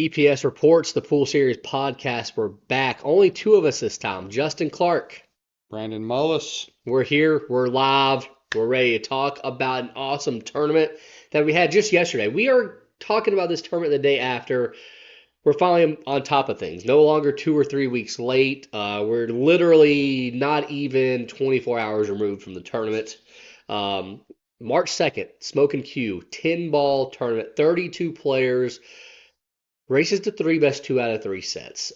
TPS Reports, the Pool Series podcast. We're back. Only two of us this time. Justin Clark. Brandon Mullis. We're here. We're live. We're ready to talk about an awesome tournament that we had just yesterday. We are talking about this tournament the day after. We're finally on top of things. No longer 2 or 3 weeks late. We're literally not even 24 hours removed from the tournament. Um, March 2nd, Smokin' Q, 10 ball tournament, 32 players. Races to three, best 2 out of 3 sets.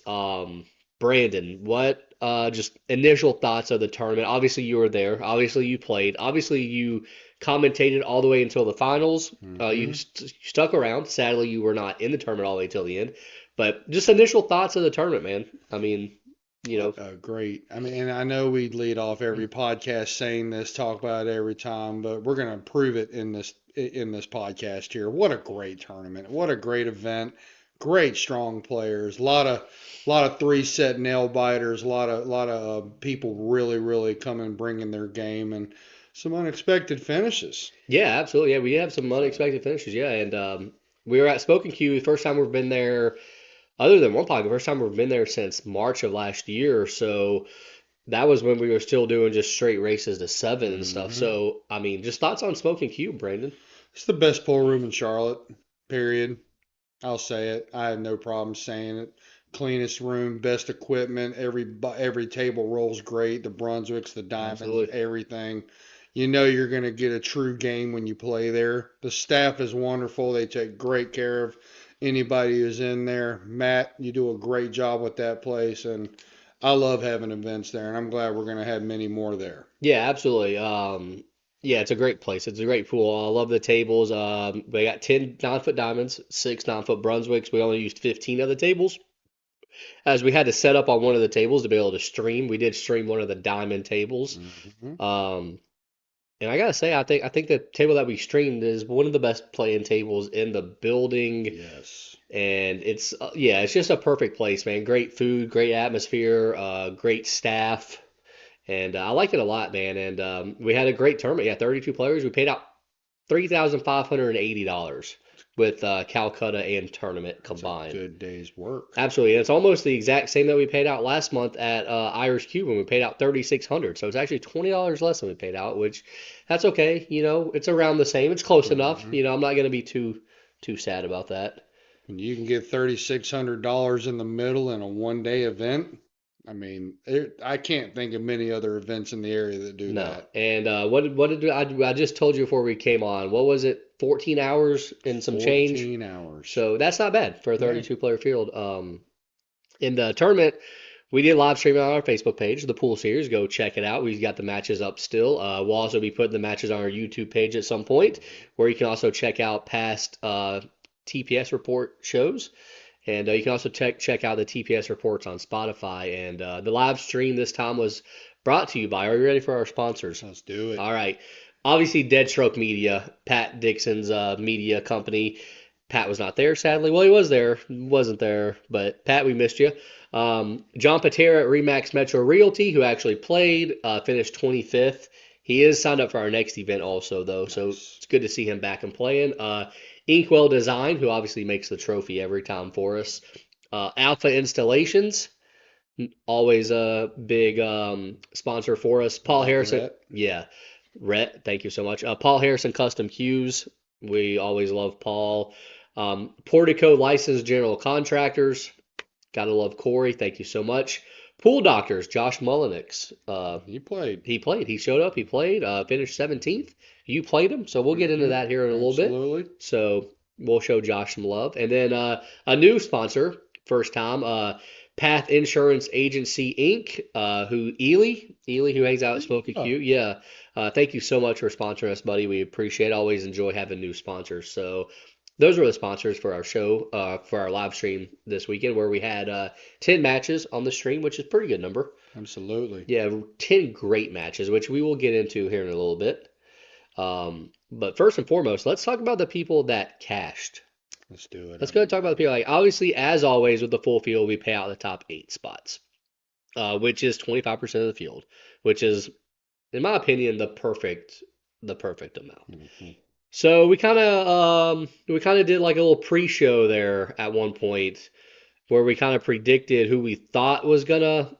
Brandon, what just initial thoughts of the tournament? Obviously, you were there. Obviously, you played. Obviously, you commentated all the way until the finals. hmm You stuck around. Sadly, you were not in the tournament all the way till the end. But just initial thoughts of the tournament, man. I mean, you know, What a great. I mean, and I know we lead off every podcast saying this, talk about it every time, but we're going to prove it in this podcast here. What a great tournament. What a great event. Great strong players. A lot of three-set nail biters. A lot of people really coming bringing their game and some unexpected finishes. yeah, absolutely. Yeah, we have some So, unexpected finishes. Yeah, and we were at Smoking Q. The first time we've been there, other than one podcast, the first time we've been there since March of last year. So that was when we were still doing just straight races to seven and stuff. hmm So, I mean, just thoughts on Smoking Cube, Brandon? It's the best pool room in Charlotte. Period. I'll say it. I have no problem saying it. Cleanest room, best equipment. Every table rolls great. The Brunswicks, the Diamonds, Absolutely. everything. You know you're going to get a true game when you play there. The staff is wonderful. They take great care of anybody who's in there. Matt, you do a great job with that place, and I love having events there, and I'm glad we're going to have many more there. Yeah, absolutely. Yeah, it's a great place. It's a great pool. I love the tables. We got 10 9 foot diamonds, 6 9 foot Brunswicks. We only used 15 of the tables as we had to set up on one of the tables to be able to stream. We did stream one of the diamond tables. hmm Um, and I gotta say, I think the table that we streamed is one of the best playing tables in the building. Yes. And it's yeah, it's just a perfect place, man. Great food, great atmosphere, great staff, and I like it a lot, man. And we had a great tournament. Yeah, 32 players. We paid out $3,580 with Calcutta and tournament That's a combined. good day's work. Absolutely, and it's almost the exact same that we paid out last month at Irish Cube when we paid out 3,600. So it's actually $20 less than we paid out, which that's okay. You know, it's around the same. It's close enough. hmm You know, I'm not gonna be too sad about that. When you can get $3,600 in the middle in a 1 day event, I mean, I can't think of many other events in the area that do No. that. And what did I just told you before we came on? What was it? 14 hours and some change. 14 hours. So that's not bad for a No. 32 player field. In the tournament, we did live stream on our Facebook page, the Pool Series. Go check it out. We've got the matches up still. We'll also be putting the matches on our YouTube page at some point, where you can also check out past TPS report shows. And you can also check out the TPS reports on Spotify. And the live stream this time was brought to you by. Are you ready for our sponsors? Let's do it. All right. Obviously, Deadstroke Media, Pat Dixon's media company. Pat was not there, sadly. Well, he was there, wasn't there, but Pat, we missed you. John Patera at Remax Metro Realty, who actually played, finished 25th. He is signed up for our next event also, though, so Nice. it's good to see him back and playing. Inkwell Design, who obviously makes the trophy every time for us. Alpha Installations, always a big sponsor for us. Paul Love Harrison, Rhett. yeah, Rhett, thank you so much. Paul Harrison Custom Cues, we always love Paul. Portico Licensed General Contractors, gotta love Corey, thank you so much. Pool Doctors, Josh Mullenix, He played. he played, he showed up, he played, finished 17th. You played him, so we'll get into hmm that here in a little bit. Absolutely. So we'll show Josh some love. And then a new sponsor, first time, Path Insurance Agency Inc., Ely, who hangs out at Smoky Oh, Q. Yeah. Thank you so much for sponsoring us, buddy. We appreciate it. Always enjoy having new sponsors. So those were the sponsors for our show, for our live stream this weekend, where we had 10 matches on the stream, which is a pretty good number. absolutely. Yeah, 10 great matches, which we will get into here in a little bit. But first and foremost, let's talk about the people that cashed. Let's do it. Let's go and talk about the people. Like obviously, as always with the full field, we pay out the top 8 spots, which is 25% of the field, which is, in my opinion, the perfect amount. Mhm. So we kind of did like a little pre-show there at one point where we kind of predicted who we thought was gonna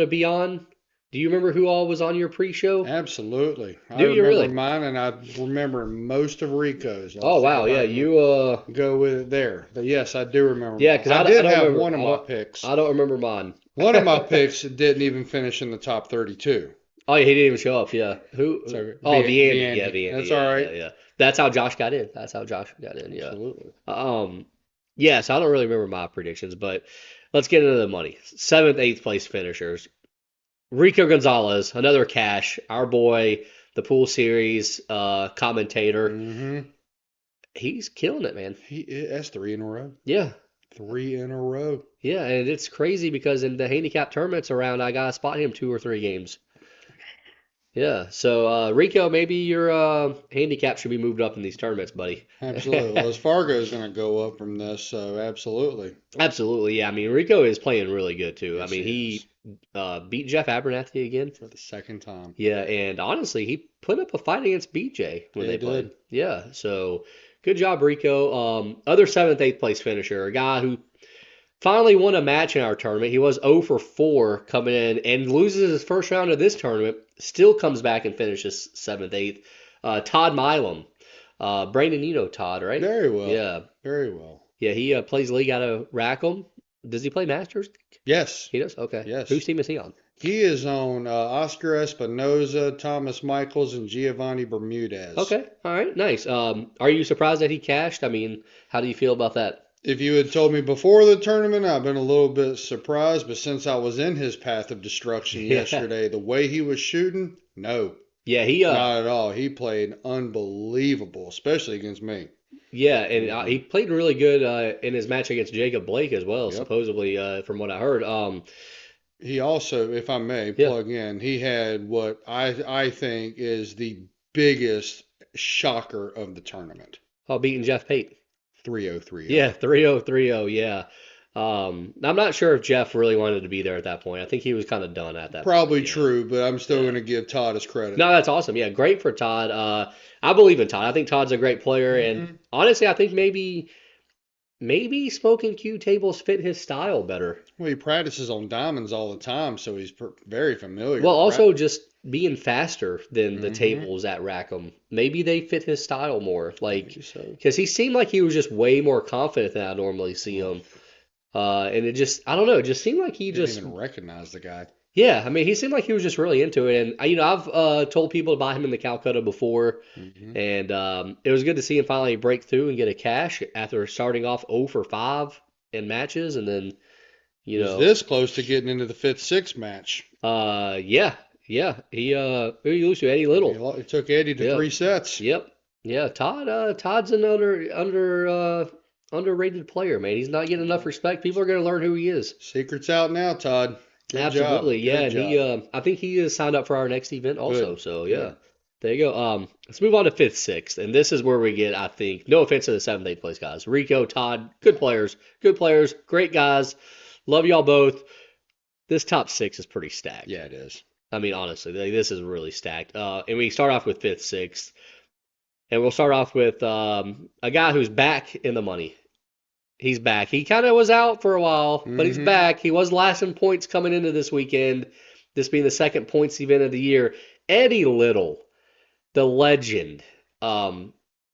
be on. Do you remember who all was on your pre-show? Absolutely. I Do you remember really? mine, and I remember most of Rico's. I'll Oh see wow, if I yeah, can you go with it there. But yes, I do remember yeah, mine. because I I did don't have remember one of I my don't picks. I don't remember mine. One of my picks didn't even finish in the top 32. Oh, yeah, he didn't even show up. Yeah, who? So Oh, Viandy. Yeah, Viandy. Viandy. That's all Yeah, right. yeah, yeah. That's how Josh got in. That's how Josh got in. Yeah. Absolutely. Um, yeah, so I don't really remember my predictions, but let's get into the money. Seventh, eighth place finishers. Rico Gonzalez, another cash, our boy, the pool series commentator. Mm-hmm. He's killing it, man. That's three in a row. Yeah, 3 in a row. yeah, and it's crazy because in the handicap tournaments around, I gotta spot him 2 or 3 games. Yeah, so Rico, maybe your handicap should be moved up in these tournaments, buddy. Absolutely. Well, as Fargo's going to go up from this, so absolutely. Absolutely, yeah. I mean, Rico is playing really good too. I Yes, he mean, is. he beat Jeff Abernathy again. For the second time. Yeah, and honestly, he put up a fight against BJ when Yeah, he they played. did. Yeah, so good job, Rico. Other seventh, eighth place finisher, a guy who finally won a match in our tournament. He was 0 for 4 coming in and loses his first round of this tournament. Still comes back and finishes seventh, eighth. Todd Milam. Brandon, you know Todd, right? Very well. Yeah. Very well. Yeah, he plays league out of Rackham. Does he play Masters? Yes. He does? Okay. Yes. Whose team is he on? He is on Oscar Espinoza, Thomas Michaels, and Giovanni Bermudez. Okay. All right. Nice. Are you surprised that he cashed? I mean, how do you feel about that? If you had told me before the tournament, I've been a little bit surprised, but since I was in his path of destruction Yeah. yesterday, the way he was shooting, no, Yeah, he not at all. He played unbelievable, especially against me. yeah, and Hmm. he played really good in his match against Jacob Blake as well, Yep. supposedly from what I heard. He also, if I may Yeah. plug in, he had what I think is the biggest shocker of the tournament. Oh, beating Jeff Pate. 3030. Yeah, 3-0, 3-0, yeah. I'm not sure if Jeff really wanted to be there at that point. I think he was kind of done at that point. Probably Yeah. true, but I'm still Yeah. going to give Todd his credit. No, that's awesome. Yeah, great for Todd. I believe in Todd. I think Todd's a great player, and Hmm. honestly, I think maybe Smokin' Q tables fit his style better. Well, he practices on diamonds all the time, so he's very familiar. Well, also just being faster than the Hmm. tables at Rackham. Maybe they fit his style more. Like, Maybe so. because he seemed like he was just way more confident than I normally see him. And it just, I don't know, it just seemed like he Didn't just, even recognize the guy. yeah, I mean, he seemed like he was just really into it. And, I've told people to buy him in the Calcutta before. Hmm. And it was good to see him finally break through and get a cash after starting off 0 for 5 in matches. And then, He was this close to getting into the 5th-6 match. yeah, yeah. Who you lose to? Eddie Little. It took Eddie to Yeah. 3 sets. Yep. Yeah, Todd's an underrated player, man. He's not getting enough respect. People are going to learn who he is. Secret's out now, Todd. Good Absolutely, job. yeah. Good And job. I think he is signed up for our next event also. Good. So yeah, Good. there you go. Let's move on to fifth, sixth, and this is where we get, I think, no offense to the seventh, eighth place guys. Rico, Todd, good players, great guys. Love y'all both. This top six is pretty stacked. Yeah, it is. I mean, honestly, this is really stacked. And we start off with fifth, sixth, and we'll start off with a guy who's back in the money. He's back. He kind of was out for a while, but he's Hmm. back. He was last in points coming into this weekend, this being the second points event of the year. Eddie Little, the legend.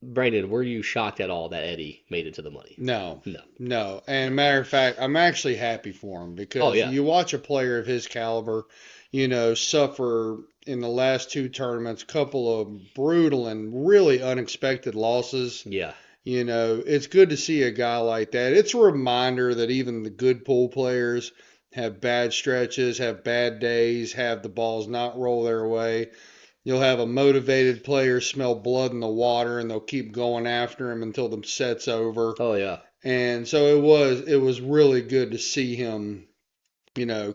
Brandon, were you shocked at all that Eddie made it to the money? No, No. no. And matter of fact, I'm actually happy for him Oh, because yeah. you watch a player of his caliber, suffer in the last two tournaments, couple of brutal and really unexpected losses. Yeah. It's good to see a guy like that. It's a reminder that even the good pool players have bad stretches, have bad days, have the balls not roll their way. You'll have a motivated player smell blood in the water and they'll keep going after him until the set's over. Oh, yeah. And so it was really good to see him,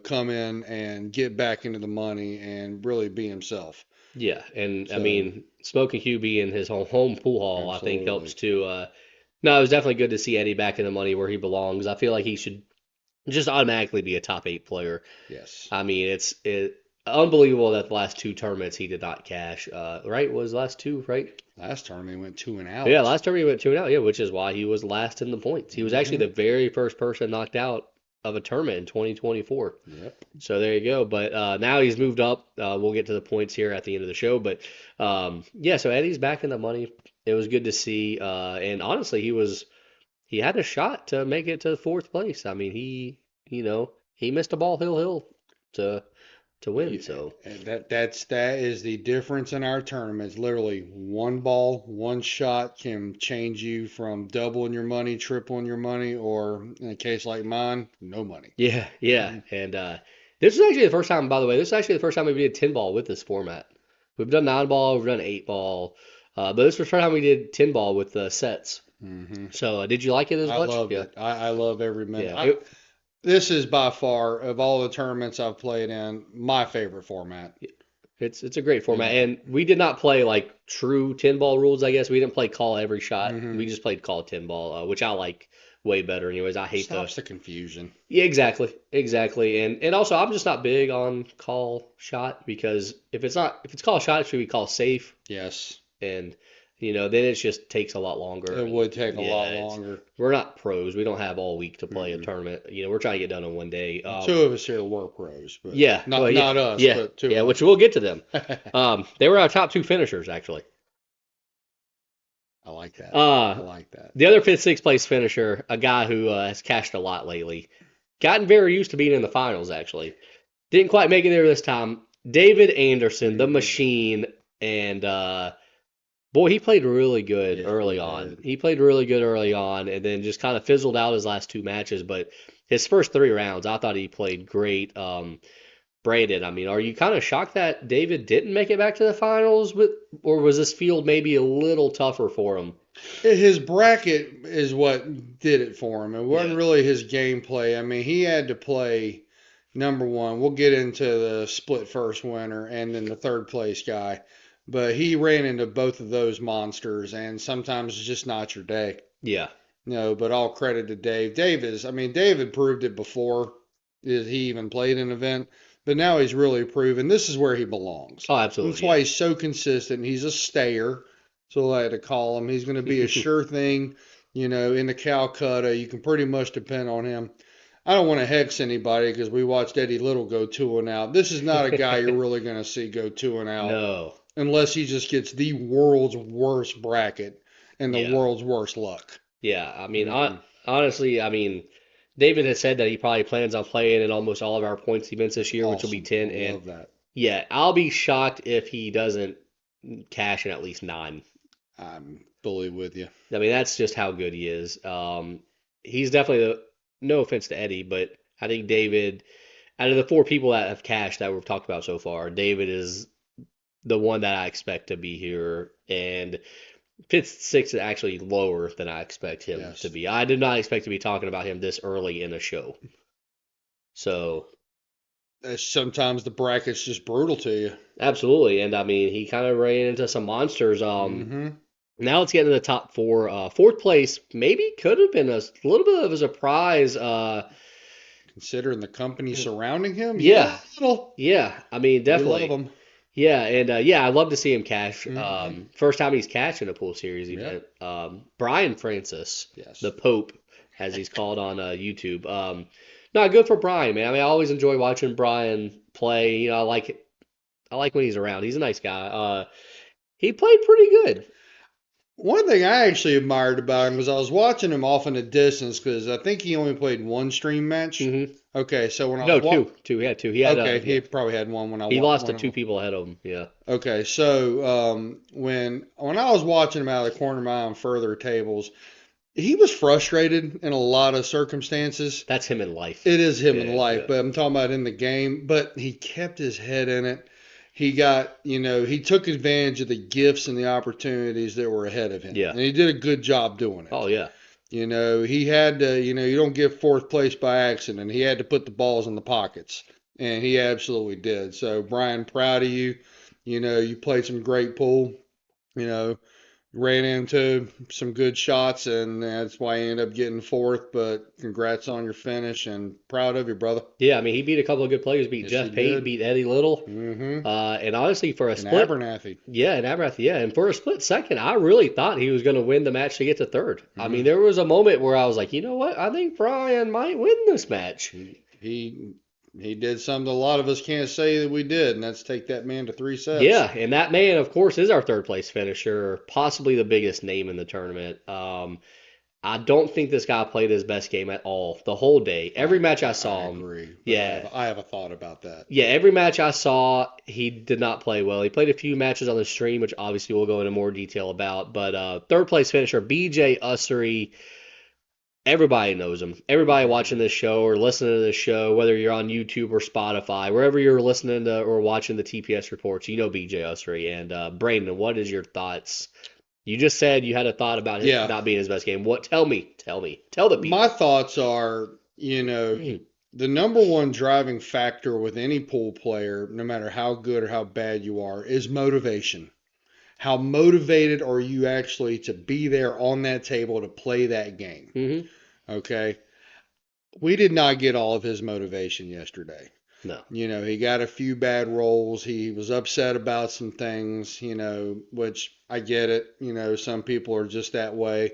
come in and get back into the money and really be himself. Yeah. And, I So, mean, Smokin' Hubie in his home pool hall, I think, helps absolutely. too. No, it was definitely good to see Eddie back in the money where he belongs. I feel like he should just automatically be a top 8 player. Yes. I mean, unbelievable that the last two tournaments he did not cash. Right? Was last two, right? Last tournament he went 2 and Yeah, out. last tournament he went 2-0, yeah, which is why he was last in the points. He was actually Hmm. the very first person knocked out of a tournament in 2024. Yep. So there you go. But now he's moved up. We'll get to the points here at the end of the show. But yeah, so Eddie's back in the money. It was good to see. And honestly, he had a shot to make it to fourth place. I mean, he missed a ball hill to win. Yeah, So and that is the difference in our tournaments. Literally, one ball, one shot can change you from doubling your money, tripling your money, or in a case like mine, no money. yeah, yeah. And this is actually the first time, by the way, this is actually the first time we did 10 ball with this format. We've done 9 ball, we've done 8 ball, but this was the first time we did 10 ball with the sets. Hmm. So did you like it as I much? loved Yeah, it. I love every minute. yeah. This is by far of all the tournaments I've played in my favorite format. It's a great You format, know. and we did not play like true 10 ball rules. I guess we didn't play call every shot. Hmm. We just played call 10 ball, which I like way better. Anyways, I hate the Stops the confusion. yeah, exactly, and also I'm just not big on call shot because if it's call shot, it should be call safe, Yes, and then it just takes a lot longer. it And would take a lot yeah, longer. we're not pros. We don't have all week to play a Mm-mm. tournament. We're trying to get done in one day. Two of us here were pros, but Yeah, well, yeah, not us, yeah, but two yeah, of which us. we'll get to them. They were our top two finishers actually. I like that. I Uh, like that. the other fifth, sixth place finisher, a guy who has cashed a lot lately, gotten very used to being in the finals actually. Didn't quite make it there this time. David Anderson, the Mhm. machine, and boy, he played really good Yes, he early on. did. He played really good early on, and then just kind of fizzled out his last two matches. But his first three rounds, I thought he played great. Brandon, I mean, are you kind of shocked that David didn't make it back to the finals or was this field maybe a little tougher for him? His bracket is what did it for him. It wasn't Yeah, really his gameplay. I mean, he had to play number one. We'll get into the split first winner and then the third place guy. But he ran into both of those monsters, and sometimes it's just not your day. yeah. No, but all credit to Dave. I mean, David proved it before he even played an event, but now he's really proven this is where he belongs. Oh, That's absolutely, why yeah. he's so consistent. He's a stayer, so I had to call him. He's going to be a sure thing, in the Calcutta. You can pretty much depend on him. I don't want to hex anybody because we watched Eddie Little go 2-0. This is not a guy you're really going to see go 2-0 No, unless he just gets the world's worst bracket and the yeah, world's worst luck. yeah. I mean, Mm-mm. honestly, I mean, David has said that he probably plans on playing in almost all of our points events this year, which will be Awesome. I 10. And love that. yeah, I'll be shocked if he doesn't cash in at least 9. I'm fully with you. I mean, that's just how good he is. He's definitely no offense to Eddie, but I think David, out of the 4 people that have cashed that we've talked about so far, David is the one that I expect to be here. And fifth, sixth is actually lower than I expect him to Yes. be. I did not expect to be talking about him this early in the show. So, Sometimes the bracket's just brutal to you. absolutely. And I mean, he kind of ran into some monsters. Hmm. Now let's get into the top 4. Fourth place maybe could have been a little bit of a surprise. Considering the company surrounding him, yeah, Yeah, a little. yeah. I mean, We love definitely. him. Yeah, and yeah, I'd love to see him cash. Hmm. First time he's cashed in a pool series event. Yep. Brian Francis, the Yes. Pope, as he's called on YouTube. No, good for Brian, man. I mean, I always enjoy watching Brian play. I like when he's around. He's a nice guy. He played pretty good. One thing I actually admired about him was I was watching him off in the distance because I think he only played one stream match. Hmm. Okay, so when I No, was two. He had two. He had okay, yeah. he probably had one when I He lost to when I 2 people ahead of him. Yeah, Okay, so when I was watching him out of the corner of my eye on further tables, he was frustrated in a lot of circumstances. that's him in life. It is him in Yeah, life, yeah, but I'm talking about in the game. But he kept his head in it. He got, he took advantage of the gifts and the opportunities that were ahead of him, yeah. and he did a good job doing it. Oh yeah, He had to, you don't get fourth place by accident. He had to put the balls in the pockets, and he absolutely did. So, Brian, proud of you. You played some great pool. You know, ran into some good shots, and that's why he ended up getting fourth. But congrats on your finish, and proud of you, brother. Yeah, I mean, he beat a couple of good players. Beat Yes, he Jeff Pate, did. beat Eddie Little. Mm-hmm. And honestly, for a And split, Abernathy. yeah, and Abrath, yeah, and for a split second, I really thought he was going to win the match to get to third. I Mm-hmm. mean, there was a moment where I was like, you know what? I think Brian might win this match. He did something a lot of us can't say that we did, and that's take that man to three sets. Yeah, and that man, of course, is our third place finisher, possibly the biggest name in the tournament. I don't think this guy played his best game at all the whole day. Every match I I saw him, agree, but yeah, I have a thought about that. yeah, every match I saw, he did not play well. He played a few matches on the stream, which obviously we'll go into more detail about. But third place finisher, BJ Ussery, everybody knows him. Everybody watching this show or listening to this show, whether you're on YouTube or Spotify, wherever you're listening to or watching the TPS reports, you know BJ Ussery. And Brandon, what is your thoughts? You just said you had a thought about it Yeah, not being his best game. What? Tell me, tell the my people. thoughts are, the number one driving factor with any pool player, no matter how good or how bad you are, is motivation. How motivated are you actually to be there on that table to play that game? Hmm. Okay. We did not get all of his motivation yesterday. No. He got a few bad rolls. He was upset about some things, which I get it. Some people are just that way.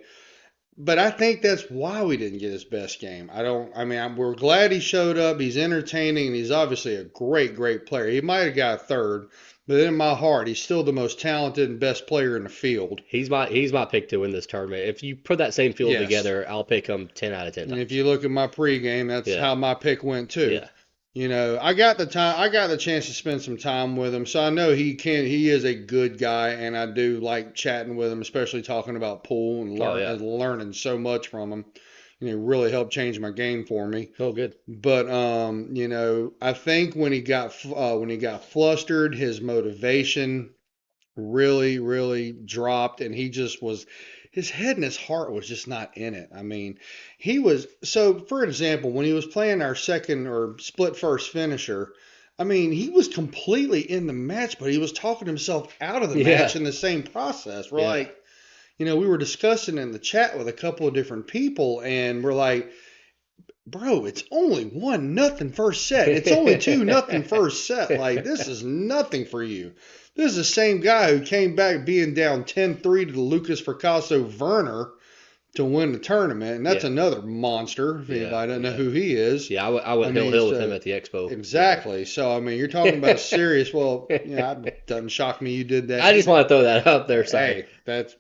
But I think that's why we didn't get his best game. We're glad he showed up. He's entertaining, and he's obviously a great, great player. He might have got third, but in my heart, he's still the most talented and best player in the field. He's my pick to win this tournament. If you put that same field Yes. together, I'll pick him 10 out of 10 And if times. you look at my pregame, that's Yeah, how my pick went too. yeah. I got the time, I got the chance to spend some time with him, so I know he is a good guy, and I do like chatting with him, especially talking about pool and Oh yeah. learning so much from him. Really helped change my game for me. Oh good. But I think when he got flustered, his motivation really, really dropped, and he just was. His head and his heart was just not in it. I mean, he was so. For example, when he was playing our second or split first finisher, I mean, he was completely in the match, but he was talking himself out of the Yeah, match in the same process. We're yeah. like, we were discussing in the chat with a couple of different people, and we're like, bro, it's only 1-0 first set. It's only 2-0 first set. Like, this is nothing for you. This is the same guy who came back being down 10-3 to the Lucas Fracasso Werner to win the tournament. And that's Yeah, another monster, if yeah, anybody doesn't know yeah. who he is. Yeah, I I went hill mean, hill with him so at the expo. exactly. So, I mean, you're talking about serious. Well, it doesn't shock me you did that I just either. want to throw that out there. Sorry. Hey, that's,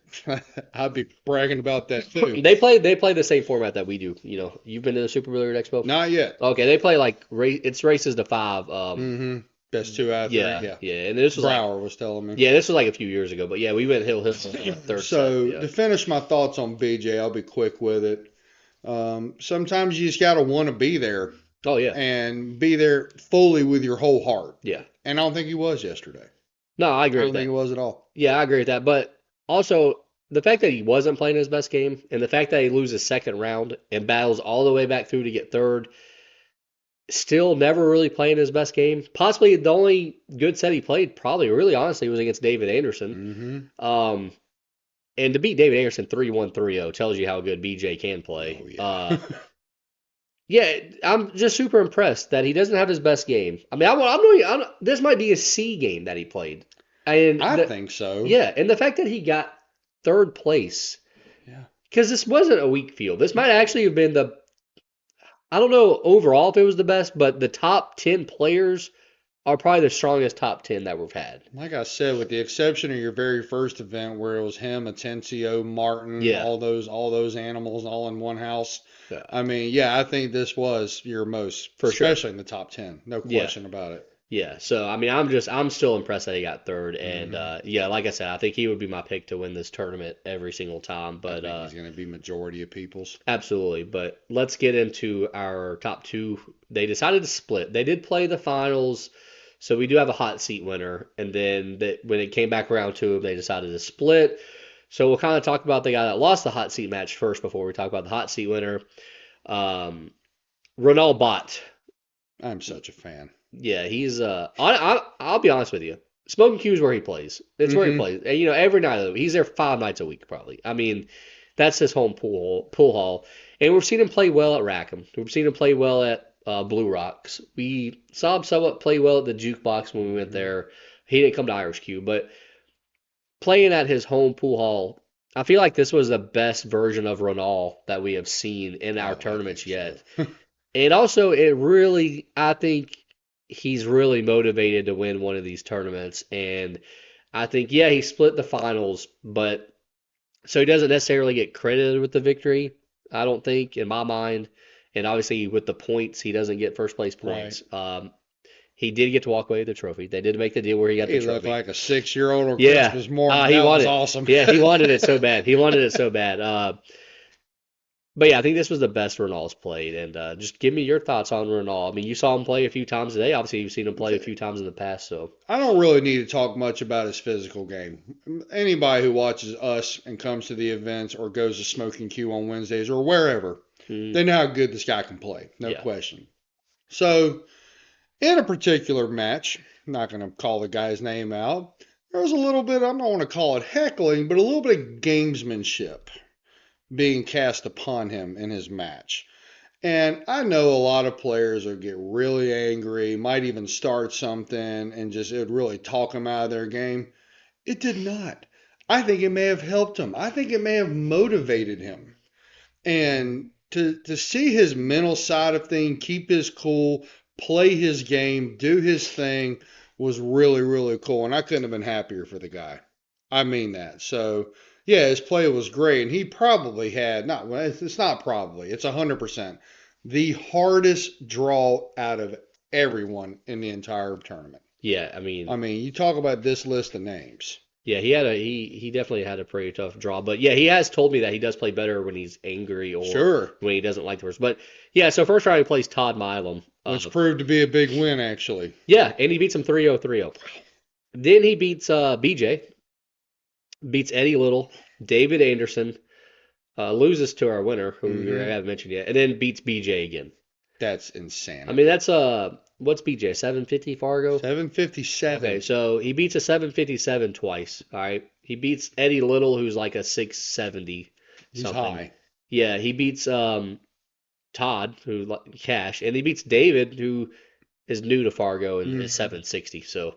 I'd be bragging about that too. They play the same format that we do. You've been to the Super Billiard Expo. Not yet. Okay, they play like it's races to five. Mm-hmm. Best two out of three. Yeah, Yeah. yeah, and this was like Brower was telling me. yeah, this was like a few years ago. But yeah, we went hill hill in the third set. So Yeah. to finish my thoughts on BJ, I'll be quick with it. Sometimes you just gotta want to be there Oh yeah, and be there fully with your whole heart. yeah. And I don't think he was yesterday. No, I I agree don't with think he that. was at all. Yeah, I agree with that. But also the fact that he wasn't playing his best game and the fact that he loses second round and battles all the way back through to get third, still never really playing his best game. Possibly the only good set he played, probably really honestly, was against David Anderson. Mm-hmm. Um, and to beat David Anderson 3-1 3-0 tells you how good BJ can Oh play. yeah. Yeah, I'm just super impressed that he doesn't have his best game. I mean, this might be a C game that he played. And I think so. yeah, and the fact that he got third place, Yeah. because this wasn't a weak field. This might actually have been I don't know overall if it was the best, but the top 10 players are probably the strongest top 10 that we've had. Like I said, with the exception of your very first event where it was him, Atencio, Martin, Yeah, all those animals all in one house. yeah, I mean, yeah, I think this was your most, for sure. especially in the top 10. No Yeah, question about it. yeah. So I mean, I'm still impressed that he got third, and Hmm. yeah, like I said, I think he would be my pick to win this tournament every single time. I But think he's going to be majority of people's. absolutely. But let's get into our top two. They decided to split. They did play the finals, so we do have a hot seat winner. And then when it came back around to them, they decided to split. So we'll kind of talk about the guy that lost the hot seat match first before we talk about the hot seat winner. Um, Ronald Bott. I'm such a fan. Yeah, he's I'll be honest with you. Smokin Q is where he plays. It's where he Mm-hmm. plays. And, every night of the week. He's there 5 nights a week, probably. I mean, that's his home pool hall. And we've seen him play well at Rackham. We've seen him play well at Blue Rocks. We saw him somewhat play well at the Jukebox when we went there. He didn't come to Irish Q, but playing at his home pool hall, I feel like this was the best version of Ronald that we have seen in our Oh, I think tournaments so. yet. And also, I think he's really motivated to win one of these tournaments. And I think, yeah, he split the finals, but so he doesn't necessarily get credited with the victory, I don't think, in my mind. And obviously, with the points, he doesn't get first place Right. points. He did get to walk away with the trophy. They did make the deal where he got the He looked trophy. like a 6-year-old on Yeah, Christmas morning. he That was wanted. awesome. Yeah, he wanted it so bad. He wanted it so bad. But yeah, I think this was the best Ronald's played. And just give me your thoughts on Ronald. I mean, you saw him play a few times today. Obviously, you've seen him play a Okay. few times in the past. So, I don't really need to talk much about his physical game. Anybody who watches us and comes to the events or goes to Smoking Q on Wednesdays or wherever, mm, they know how good this guy can play. No yeah, question. So, in a particular match, I'm not going to call the guy's name out, there was a little bit, I don't want to call it heckling, but a little bit of gamesmanship being cast upon him in his match. And I know a lot of players will get really angry, might even start something and just it would really talk them out of their game. It did not. I think it may have helped him. I think it may have motivated him. And to see his mental side of thing, keep his cool, play his game, do his thing was really, really cool. And I couldn't have been happier for the guy. I mean that. So yeah, his play was great, and he probably had not. Well, it's not probably. It's 100% the hardest draw out of everyone in the entire tournament. yeah. I mean, I mean, you talk about this list of names. yeah, he definitely had a pretty tough draw. But yeah, he has told me that he does play better when he's angry or Sure, when he doesn't like the person. But yeah, so first round he plays Todd Milam. which proved to be a big win, actually. Yeah, and he beats him 3-0, 3-0. Then he beats BJ, beats Eddie Little, David Anderson, loses to our winner, who we Hmm. haven't mentioned yet, and then beats BJ again. That's I mean, insanity. that's what's BJ? 750 Fargo? Okay, 757. so he beats a 757 twice. All right, he beats Eddie Little, who's like a 670 He's something. high. Yeah, he beats Todd, who Cash, and he beats David, who is new to Fargo and is Hmm. 760. So,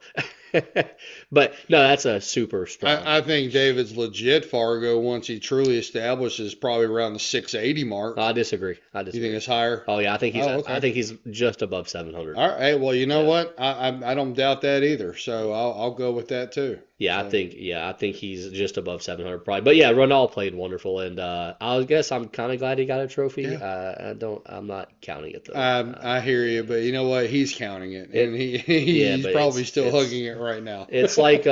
but no, that's a super strong. I think David's legit Fargo once he truly establishes probably around the 680 mark. I disagree. I You think disagree. it's higher? Oh yeah, Oh, I okay. think he's just above 700. All right. Hey, well, you know Yeah. what? I don't doubt that either. So I'll go with that too. So I think he's just above 700 probably. But yeah, Ronald played wonderful, and I guess I'm kind of glad he got a trophy. yeah, I'm not counting it though. I hear you, but you know what? He's counting it, and It he yeah, he's but probably still hugging it right now. it's like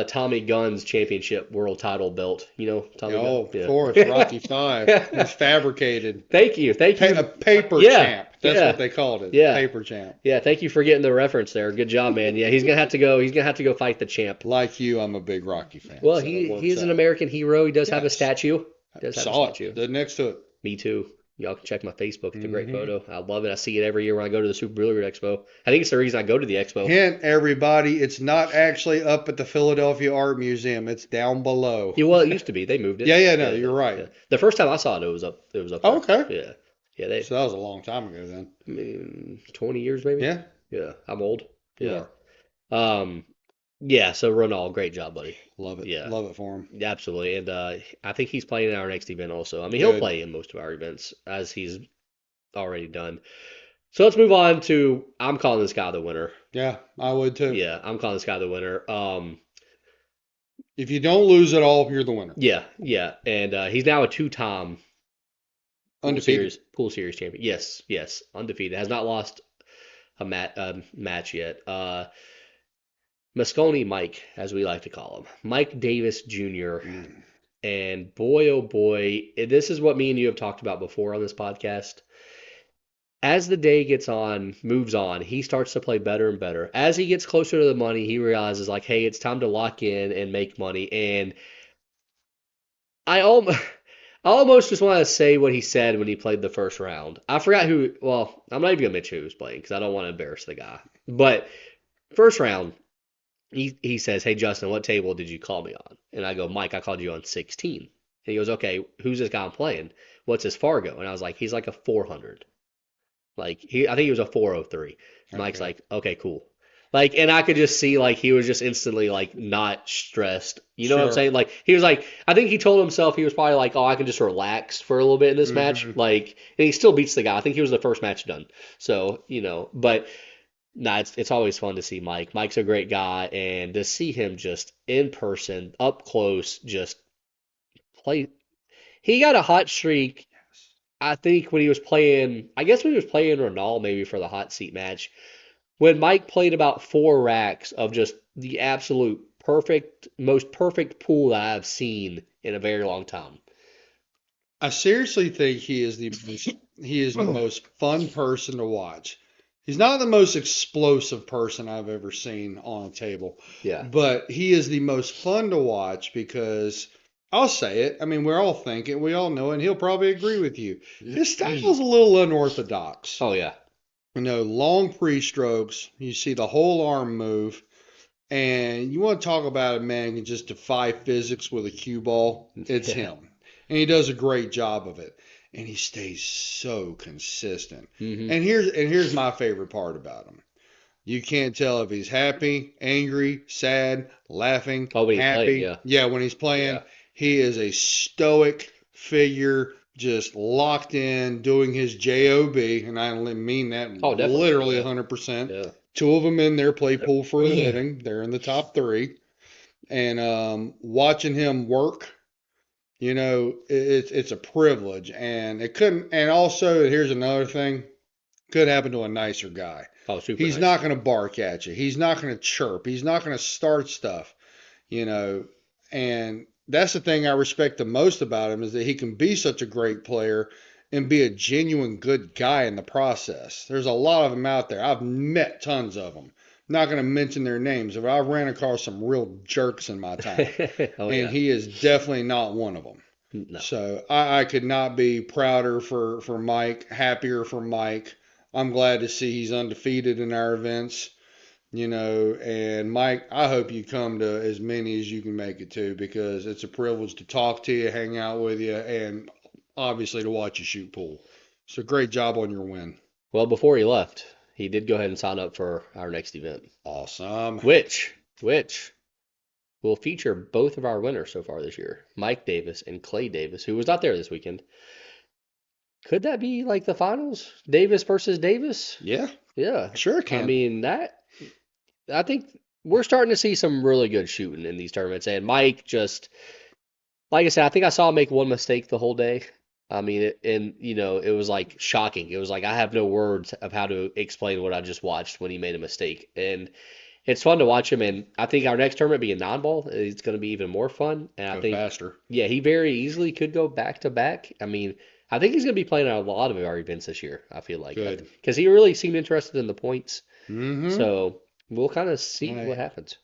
Tommy Gunn's championship world title belt. You know Tommy Gunn. Oh, of course, Yeah. Rocky Five. It's fabricated. Thank A you. paper Yeah, champ. That's what yeah, they called it. yeah. Paper champ. Yeah, thank you for getting the reference there. Good job, man. Yeah, he's gonna have to go. He's gonna have to go fight the champ. Like you, I'm a big Rocky fan, Well, so it he works is an out. American hero. He does have a Yes, statue. I He does have a saw it. statue. Stood next to it. Me too. Y'all can check my Facebook. It's a great Hmm. photo. I love it. I see it every year when I go to the Super Billiard Expo. I think it's the reason I go to the expo. Hint, everybody, it's not actually up at the Philadelphia Art Museum. It's down below. Yeah, well, it used to be. They moved it. Yeah, yeah, no, Yeah, you're yeah, right. yeah. The first time I saw it, it was up. It was up Oh, there. okay. Yeah, yeah. They, So that was a long time ago then. I mean, 20 years maybe. Yeah, Yeah, I'm old. you Yeah. are. Um, yeah. So Ronald, great job, buddy. Love it. Yeah. Love it for him. Yeah, absolutely. And I think he's playing in our next event also. I mean, he'll Good. play in most of our events as he's already done. So let's move on to I'm calling this guy the winner. Yeah, I would too. Yeah, I'm calling this guy the winner. If you don't lose it all, you're the winner. Yeah, yeah, and he's now a two-time Undefeated. pool series champion. Yes, yes, undefeated. Has not lost a match yet. Moscone Mike, as we like to call him, Mike Davis Jr. Mm. And boy, oh boy, this is what me and you have talked about before on this podcast. As the day moves on, he starts to play better and better. As he gets closer to the money, he realizes like, hey, it's time to lock in and make money. And I almost, I almost just want to say what he said when he played the first round. I forgot who. Well, I'm not even gonna mention who he was playing because I don't want to embarrass the guy. But first round, he says, "Hey Justin, what table did you call me on?" And I go, "Mike, I called you on 16." And he goes, "Okay, who's this guy I'm playing? What's his Fargo?" And I was like, "He's like a 400. Like I think he was a 403." Mike's Okay. like, "Okay, cool." Like, and I could just see like he was just instantly like not stressed. You know what I'm Sure. saying? Like he was like, I think he told himself he was probably like, "Oh, I can just relax for a little bit in this match." Hmm. Like, and he still beats the guy. I think he was the first match done. So but nah, it's always fun to see Mike. Mike's a great guy, and to see him just in person, up close, just play. He got a hot streak. I think when he was playing, I guess when he was playing Ronaldo, maybe for the hot seat match, when Mike played about 4 racks of just the absolute most perfect pool that I've seen in a very long time. I seriously think he is the most fun person to watch. He's not the most explosive person I've ever seen on a table, Yeah. but he is the most fun to watch because I'll say it. I mean, we're all thinking, we all know it, and he'll probably agree with you. His style's a little unorthodox. Oh yeah. Long pre-strokes, you see the whole arm move, and you want to talk about a man who can just defy physics with a cue ball, it's Yeah. him. And he does a great job of it. And he stays so consistent. Hmm. And here's my favorite part about him. You can't tell if he's happy, angry, sad, laughing, Oh, when he's playing, happy. yeah. Yeah, when he's playing, Yeah. he is a stoic figure, just locked in, doing his job, and I mean that Oh, definitely. literally Yeah. 100%. Yeah. Two of them in there play pool for a living. They're in the top three, and watching him work, it's a privilege, and it couldn't. And also, here's another thing: could happen to a nicer guy. Oh, super He's nice. not going to bark at you. He's not going to chirp. He's not going to start stuff, you know. And that's the thing I respect the most about him is that he can be such a great player and be a genuine good guy in the process. There's a lot of them out there. I've met tons of them. I'm not going to mention their names, but I've ran across some real jerks in my time, Oh and yeah. he is definitely not one of them. No. So I could not be prouder for Mike, happier for Mike. I'm glad to see he's undefeated in our events, and Mike, I hope you come to as many as you can make it to because it's a privilege to talk to you, hang out with you, and obviously to watch you shoot pool. So great job on your win. Well, before he left, he did go ahead and sign up for our next event, Awesome. which will feature both of our winners so far this year, Mike Davis and Clay Davis, who was not there this weekend. Could that be like the finals? Davis versus Davis? Yeah, Yeah. sure it I can. mean, I think we're starting to see some really good shooting in these tournaments. And Mike just, like I said, I think I saw him make one mistake the whole day. I mean, it was like shocking. It was like I have no words of how to explain what I just watched when he made a mistake. And it's fun to watch him. And I think our next tournament being non-ball, it's going to be even more fun. And I Go think, faster. yeah, he very easily could go back to back. I mean, I think he's going to be playing at a lot of our events this year. I feel like Good. because he really seemed interested in the points. Mm-hmm. So we'll kind of see what Right. happens.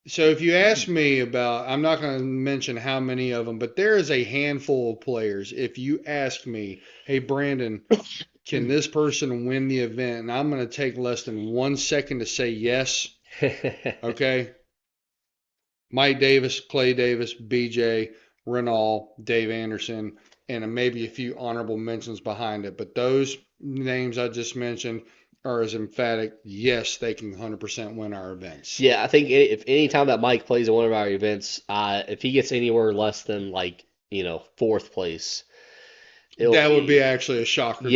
So if you ask me about, I'm not going to mention how many of them, but there is a handful of players. If you ask me, hey Brandon, can this person win the event? And I'm going to take less than 1 second to say yes. Okay. Mike Davis, Clay Davis, BJ, Renal, Dave Anderson, and maybe a few honorable mentions behind it. But those names I just mentioned are as emphatic. Yes, they can 100% win our events. Yeah, I think if any time that Mike plays in one of our events, if he gets anywhere less than like, fourth place, it'll That would be be actually a shocker to me.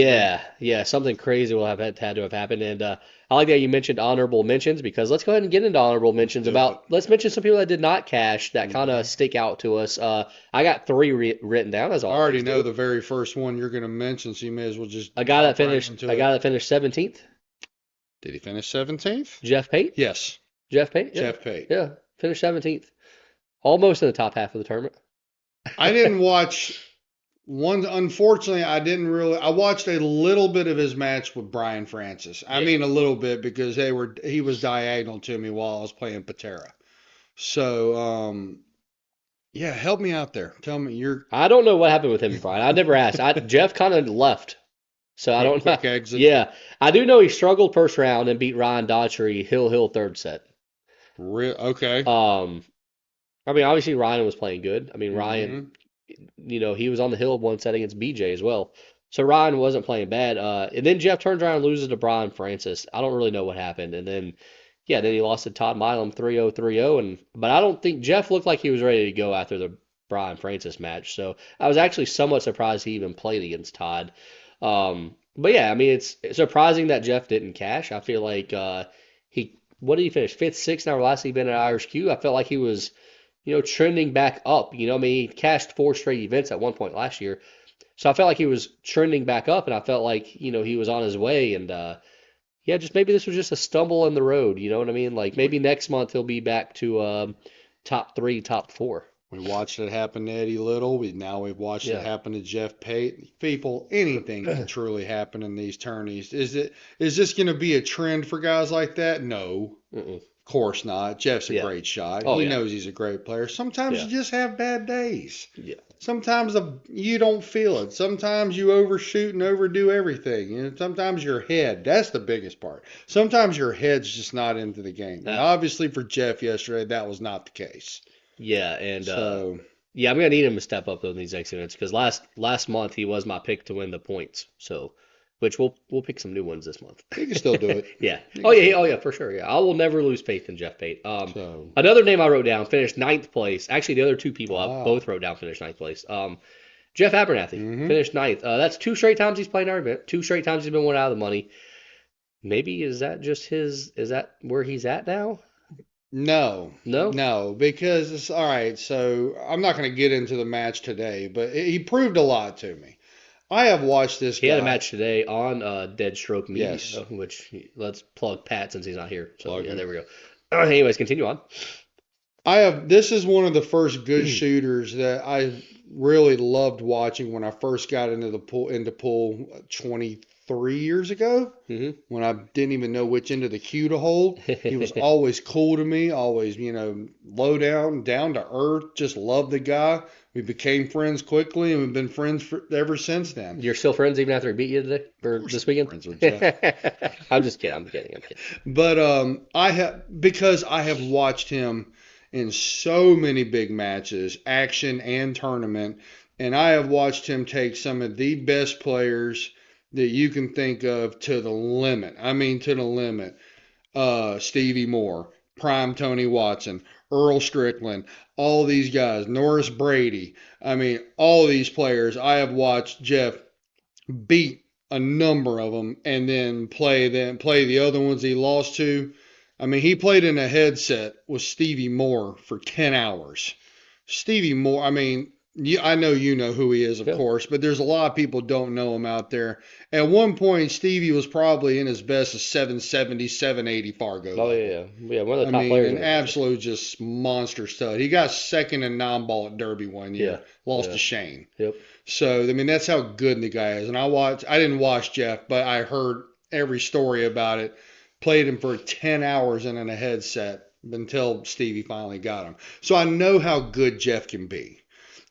yeah, something crazy will have had to have happened. And I like that you mentioned honorable mentions because let's go ahead and get into honorable Let's mentions do it. about let's mention some people that did not cash that kind Mhm. of stick out to us. I got three written down as I already always know do. the very first one you're going to mention, so you may as well just A guy that hop right finished into a it. guy that finished 17th, Did he finish 17th? Jeff Pate. Yes, Jeff Pate, yeah, Jeff Pate. yeah, finished 17th, almost in the top half of the tournament. I didn't watch one. Unfortunately, I didn't really. I watched a little bit of his match with Brian Francis. I Yeah. mean, a little bit because he was diagonal to me while I was playing Patera. So, yeah, help me out there. Tell me you're I don't know what happened with him, Brian. I never asked. Jeff kind of left, so I don't know. quick exit. Yeah, I do know he struggled first round and beat Ryan Daughtry Hill third set. Okay. Um, I mean, obviously Ryan was playing good. I mean, Ryan, Hmm. he was on the hill one set against BJ as well. So Ryan wasn't playing bad. And then Jeff turns around and loses to Brian Francis. I don't really know what happened. And then, yeah, then he lost to Todd Milam 3-0, 3-0. But I don't think Jeff looked like he was ready to go after the Brian Francis match. So I was actually somewhat surprised he even played against Todd. But yeah, I mean, it's surprising that Jeff didn't cash. I feel like what did he finish? Fifth, sixth, now last he'd been at Irish Q. I felt like he was trending back up. I mean, he cashed four straight events at one point last year. So I felt like he was trending back up, and I felt like, he was on his way. And yeah, just maybe this was just a stumble in the road. You know what I mean? Like We, maybe next month he'll be back to top three, top four. we watched it happen to Eddie Little. Now we've watched it Yeah. happen to Jeff Pate. People, anything can truly happen in these tourneys. Is this going to be a trend for guys like that? No. Mm-mm. Of course not. Jeff's a Yeah. great shot. Oh He yeah. knows he's a great player. Sometimes Yeah. you just have bad days. Yeah. Sometimes you don't feel it. Sometimes you overshoot and overdo everything. Sometimes your head, that's the biggest part. Sometimes your head's just not into the game. And Uh, obviously for Jeff yesterday, that was not the case. yeah. And So yeah, I'm gonna need him to step up in these next events because last month he was my pick to win the points. So, which we'll pick some new ones this month. he can still do it. Yeah. He Oh can yeah. still Oh do yeah. it. For sure. Yeah. I will never lose faith in Jeff Pate. So, Another name I wrote down finished ninth place. Actually, the other two people I ah. both wrote down finished ninth place. Jeff Abernathy Hmm. finished ninth. That's two straight times he's played our event. Two straight times he's been one out of the money. Maybe is that just his? Is that where he's at now? No, No. no, because it's all right. So I'm not going to get into the match today, but he proved a lot to me. I have watched this He had a guy. match today on Dead Stroke Yes, Media, let's plug Pat since he's not here. So plug yeah, him. there we go. Anyways, continue on. This is one of the first good shooters that I really loved watching when I first got into pool 23 years ago Hmm. when I didn't even know which end of the queue to hold. He was always cool to me, always, low down to earth, just loved the guy. We became friends quickly and we've been friends ever since then. You're still friends even after he beat you today or Of course this I'm weekend? friends with Jeff. I'm just kidding. I'm kidding. I'm kidding. But because I have watched him in so many big matches, action and tournament, and I have watched him take some of the best players that you can think of to the limit. I mean, to the limit. Stevie Moore, prime Tony Watson, Earl Strickland, all these guys, Norris Brady. I mean, all these players. I have watched Jeff beat a number of them and then play the other ones he lost to. I mean, he played in a headset with Stevie Moore for 10 hours. Stevie Moore, I mean, I know you know who he is, of Yeah. course, but there's a lot of people don't know him out there. At one point, Stevie was probably in his best of 770, 780 Fargo Oh level. yeah, yeah. One of I the top mean, players in an the country. absolute just monster stud. He got second in non-ball at Derby one Yeah. year, lost Yeah. to Shane. Yep. So, I mean, that's how good the guy is. And I didn't watch Jeff, but I heard every story about it. Played him for 10 hours in a headset until Stevie finally got him. So I know how good Jeff can be.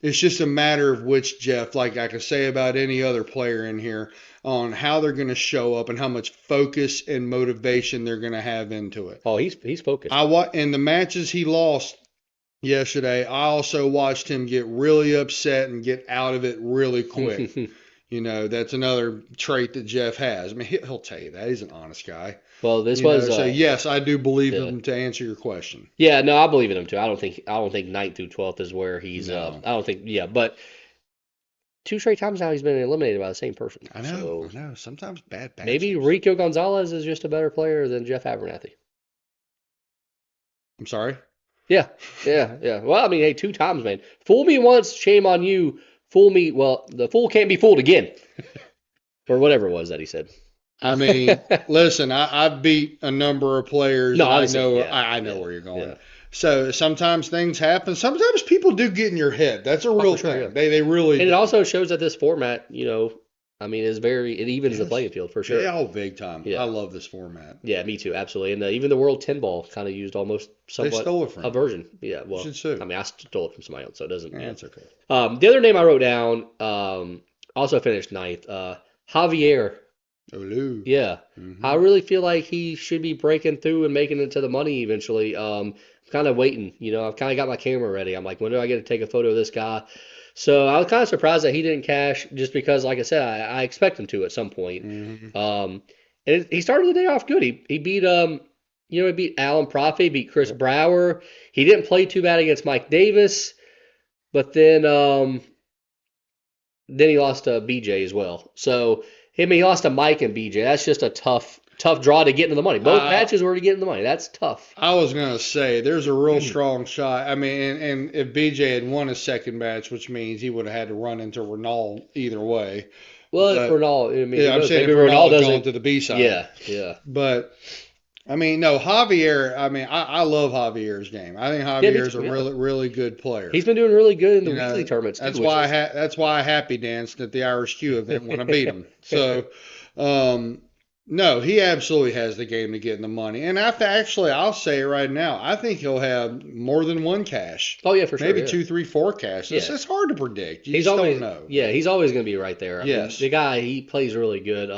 It's just a matter of which Jeff, like I could say about any other player in here, on how they're going to show up and how much focus and motivation they're going to have into it. Oh, he's focused. In the matches he lost yesterday, I also watched him get really upset and get out of it really quick. That's another trait that Jeff has. I mean, he'll tell you that. He's an honest guy. Well, this was So yes, I do believe yeah. him to answer your question. Yeah, no, I believe in him too. I don't think 9th through 12th is where he's No. I don't think yeah, but two straight times now he's been eliminated by the same person. I know. So I know. Sometimes bad maybe matchups. Rico Gonzalez is just a better player than Jeff Abernathy. I'm sorry. Yeah, yeah, yeah. Well, I mean, hey, two times, man. Fool me once, shame on you. Fool me, well, the fool can't be fooled again. Or whatever it was that he said. I mean, listen, I've beat a number of players. No, And obviously, yeah, I know yeah, where you're going. yeah. So sometimes things happen. Sometimes people do get in your head. That's a real for sure, thing. yeah. They really And it do. also shows that this format, I mean, it evens the Yes. playing field for sure. Yeah, oh, big time. Yeah. I love this format. Yeah, me too, absolutely. And even the World 10 Ball kind of used almost They somewhat stole it from a you. version. Yeah, well, should sue. I mean, I stole it from somebody else, so it doesn't. Yeah, Yeah. that's okay. The other name I wrote down, also finished ninth, Javier Olu. Yeah. I Mm-hmm. really feel like he should be breaking through and making it to the money eventually. I'm kind of waiting. I've kind of got my camera ready. I'm like, when do I get to take a photo of this guy? So I was kind of surprised that he didn't cash just because, like I said, I expect him to at some point. Mm-hmm. Um, and he started the day off good. He beat he beat Alan Profi, beat Chris Yep. Brower. He didn't play too bad against Mike Davis, but then he lost to BJ as well. So he lost to Mike and BJ. That's just a tough draw to get into the money. Both I matches were to get in the money. That's tough. I was gonna say there's a real strong shot. I mean, and if BJ had won his second match, which means he would have had to run into Ronald either way. Well, if But Ronaldo, I mean, yeah, who I'm knows? saying Maybe if Ronaldo Ronald had gone doesn't. to the B side. Yeah, yeah, But I mean, no, Javier. I mean, I love Javier's game. I think yeah. Me Javier's a too. Yeah, really good player. he's been doing really good in the You weekly know, tournaments too, which is. that's why I happy danced at the Irish Q event when I beat him. So, um, no, he absolutely has the game to get in the money. And actually, I'll say it right now, I think he'll have more than one cash, Oh yeah, for sure. maybe Yeah, two, three, four cash. yeah. It's hard to predict. You He's just always don't know. yeah, he's always going to be right there. I mean, Yes. the guy he plays really good.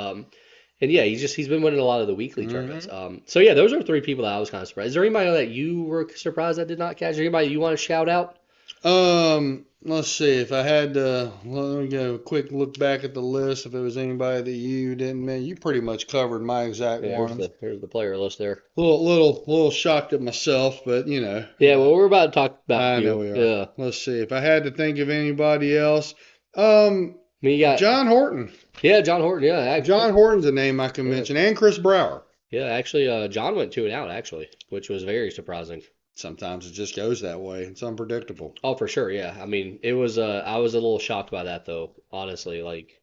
And yeah, he's been winning a lot of the weekly tournaments. Hmm. So yeah, those are three people that I was kind of surprised. Is there anybody that you were surprised that did not catch? Is there anybody you want to shout out? Let's see. If I had to, let me go a quick look back at the list. If it was anybody that you didn't mention, you pretty much covered my exact Yeah, ones. here's the player list there. Little shocked at myself, but you know, Yeah, well, we're about to talk about I know you. we are. Yeah, Let's see. If I had to think of anybody else, um, I mean, you got John Horton. John Horton. John Horton's a name I can Yeah, mention, and Chris Brower. yeah. Actually, John went 2-0 actually, which was very surprising. Sometimes it just goes that way. It's unpredictable. Oh, for sure. Yeah, I mean, it was. I was a little shocked by that though. Honestly, like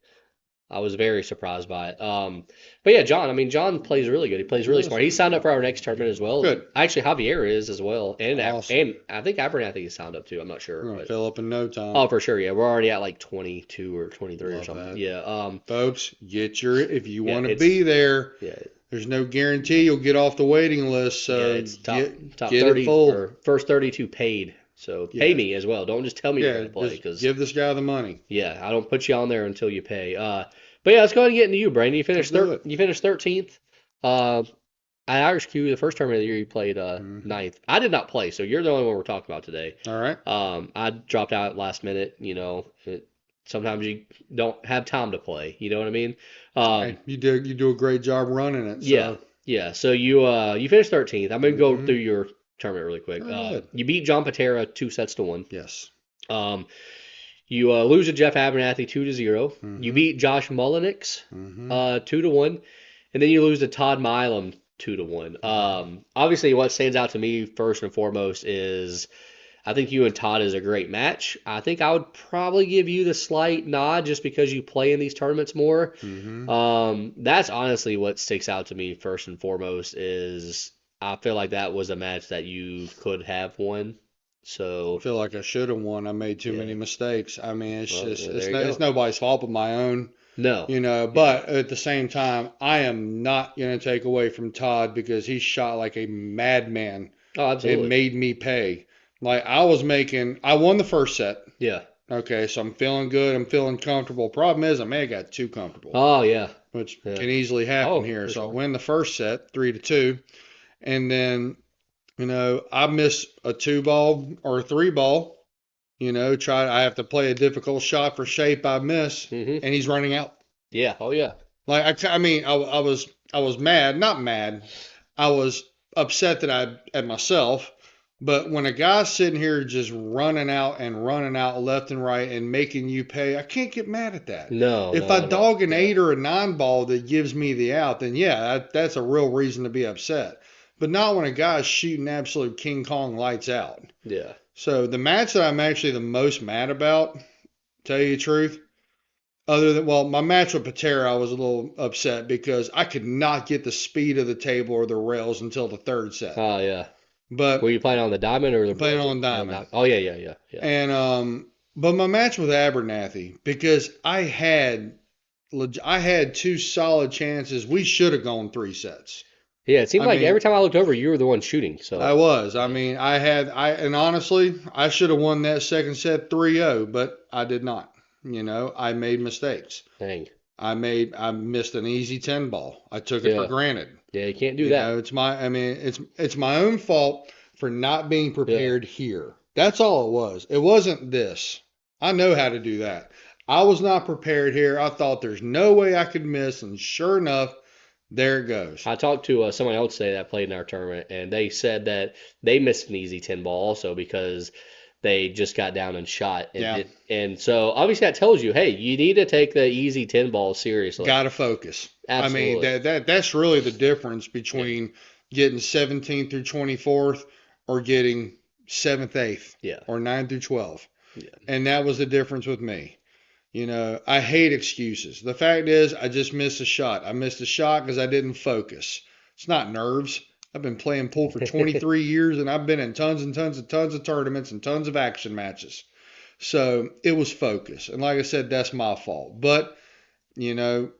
I was very surprised by it. But yeah, John. I mean, John plays really good. He plays really Yes. smart. He signed up for our next tournament as well. Good. Actually, Javier is as well, Awesome. and I think Abernathy is signed up too. I'm not sure, We're gonna but fill up in no time. oh, for sure. Yeah, we're already at like 22 or 23 or Love something. that. Yeah. Folks, if you Yeah. want to be there, Yeah. there's no guarantee you'll get off the waiting list. Yeah. So It's top get it 30 full. or first 32 paid. So pay Yeah. me as well. Don't just tell me you're Yeah, gonna play just because give this guy the money. yeah, I don't put you on there until you pay. But yeah, let's go ahead and get into you, Brandon. Let's do it. You finished 13th. Uh, at Irish Q, the first tournament of the year, you played ninth. I did not play, so you're the only one we're talking about today. All right. I dropped out last minute. Sometimes you don't have time to play. You know what I mean? Hey, you do a great job running it. So. Yeah, yeah. So you finished 13th. I'm gonna go Mhm. through your tournament really quick. Go ahead. You beat John Patera 2-1. Yes. Um, you lose to Jeff Abernathy 2-0. You Mhm. beat Josh Mullenix Mhm. 2-1, and then you lose to Todd Milam 2-1. Obviously, what stands out to me first and foremost is I think you and Todd is a great match. I think I would probably give you the slight nod just because you play in these tournaments more. Mhm. That's honestly what sticks out to me first and foremost is I feel like that was a match that you could have won. I So feel like I should have won. I made too yeah, many mistakes. I mean, it's well, just there you it's go. nobody's fault but my own. No, You know, yeah. but at the same time, I am not going to take away from Todd because he shot like a madman Oh, and absolutely. made me pay. Like I won the first set. Yeah. Okay, so I'm feeling good. I'm feeling comfortable. Problem is, I may have got too comfortable, Oh, yeah. which Yeah. can easily happen Oh, here. for So I sure. win the first set, 3-2, and then I miss a 2 ball or a 3 ball. I have to play a difficult shot for shape. I miss, Hmm. and he's running out. Yeah. Oh, yeah. Like I mean, I was mad, not mad. I was upset that at myself. But when a guy's sitting here just running out left and right and making you pay, I can't get mad at that. No, If no, I no, no. dog an Yeah. 8 or a 9 ball that gives me the out, then yeah, that's a real reason to be upset. But not when a guy's shooting absolute King Kong lights out. Yeah. So the match that I'm actually the most mad about, tell you the truth, my match with Patera, I was a little upset because I could not get the speed of the table or the rails until the third set. Oh, yeah. But Were you playing on the diamond or the playing bronze? on diamond. Oh, yeah, yeah, yeah, yeah. And but my match with Abernathy, because I had 2 solid chances, we should have gone 3 sets. Yeah, it seemed I like mean, every time I looked over, you were the one shooting. I So, was. I mean, and honestly, I should have won that second set 3-0, but I did not. I made mistakes. dang. I missed an easy 10 ball. I took it for Yeah. granted. Yeah, you can't do that. It's my own fault for not being Yeah. prepared here. That's all it was. It wasn't this. I know how to do that. I was not prepared here. I thought there's no way I could miss, and sure enough, there it goes. I talked to someone else today that played in our tournament, and they said that they missed an easy 10 ball also because they just got down and shot and Yeah, did. And so obviously that tells you, hey, you need to take the easy 10 ball seriously. got to focus. I mean, Absolutely. that's really the difference Yeah. between getting 17th through 24th or getting 7th, 8th, Yeah. or 9 through 12. Yeah. And that was the difference with me. I hate excuses. The fact is, I just missed a shot. I missed a shot because I didn't focus. It's not nerves. I've been playing pool for 23 years, and I've been in tons and tons and tons of tournaments and tons of action matches. So it was focus. And like I said, that's my fault. But, you know,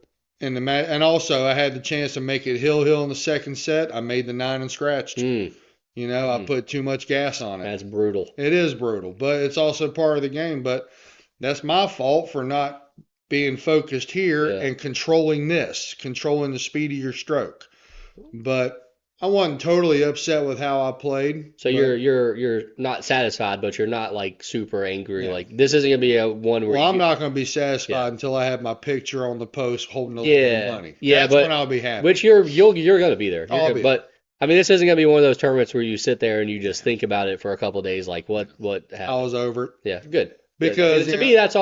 and also I had the chance to make it hill in the second set. I made the 9 and scratched. Mm, I put too much gas on it. that's brutal. It is brutal, but it's also part of the game. But that's my fault for not being focused here Yeah. and controlling the speed of your stroke. But I wasn't totally upset with how I played. So but you're not satisfied, but you're not like super angry. Yeah. Like this isn't gonna be a one where Well, I'm you, not going to be satisfied Yeah. until I have my picture on the post holding a little bit of money. Yeah, That's but when I'll be happy. which you're gonna be there. I'll be But I mean, this isn't gonna be one of those tournaments where you sit there and you just think about it for a couple of days, like what I happened. was over it. Yeah, good. Because, To me, that's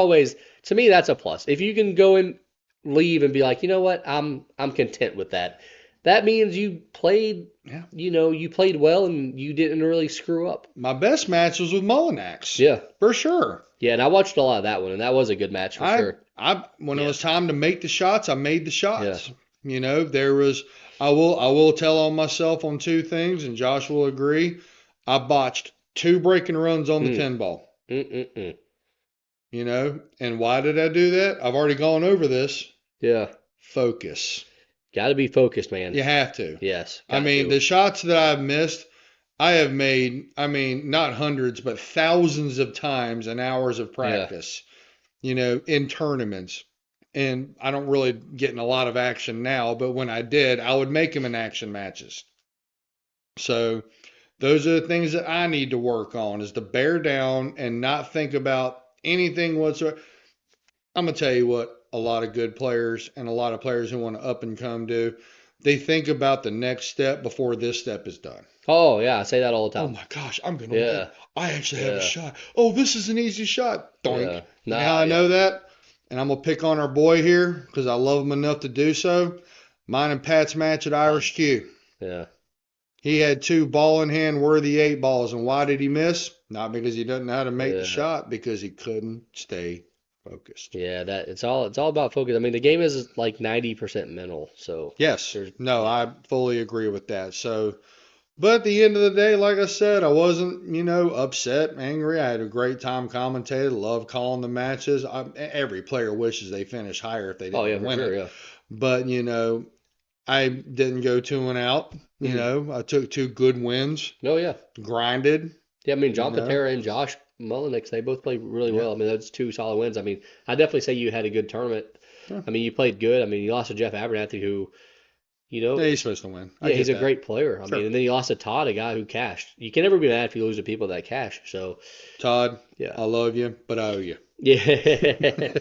a plus. If you can go and leave and be like, you know what, I'm content with that. That means you played, Yeah. you played well and you didn't really screw up. My best match was with Mullinax. Yeah, For sure. yeah, and I watched a lot of that one, and that was a good match for sure. When it Yeah. was time to make the shots, I made the shots. There was I will tell on myself on two things, and Josh will agree. I botched 2 breaking runs on the Mm. 10 ball. Mm-mm-mm. And why did I do that? I've already gone over this. Yeah, Focus. got to be focused, man. You have to. Yes, I got mean, to. the shots that I've missed, I have made, not hundreds, but thousands of times and hours of practice, in tournaments. And I don't really get in a lot of action now, but when I did, I would make them in action matches. So those are the things that I need to work on is to bear down and not think about anything whatsoever. I'm going to tell you what a lot of good players and a lot of players who want to up and come do. They think about the next step before this step is done. Oh yeah, I say that all the Oh time. my gosh, I'm going to Yeah. win. I actually have a Yeah. shot. Oh, this is an easy shot. Doink. Yeah. You Nah, know how I yeah. know that? And I'm going to pick on our boy here because I love him enough to do so. Mine and Pat's match at Irish Q. Yeah. He had 2 ball in hand worthy 8 balls. And why did he miss? Not because he doesn't know how to make Yeah. the shot, because he couldn't stay focused. Yeah, it's all about focus. I mean, the game is like 90% mental, so Yes. there's No, I fully agree with that. So, but at the end of the day, like I said, I wasn't, upset, angry. I had a great time commentating. Loved calling the matches. Every player wishes they finished higher if they oh yeah, didn't for win sure, it. yeah. But, I didn't go 2 and out. I took 2 good wins, Oh yeah. grinded. Yeah, I mean, John You know? Patera and Josh Mullenix, they both played really Yeah. well. I mean, that's 2 solid wins. I mean, I definitely say you had a good tournament. Yeah. I mean, you played good. I mean, you lost to Jeff Abernathy, who, Yeah, he's supposed to win. I yeah, get he's a that. great player. I Sure. mean, and then you lost to Todd, a guy who cashed. You can never be mad if you lose to people that cash. So, Todd, yeah. I love you, but I owe you. Yeah.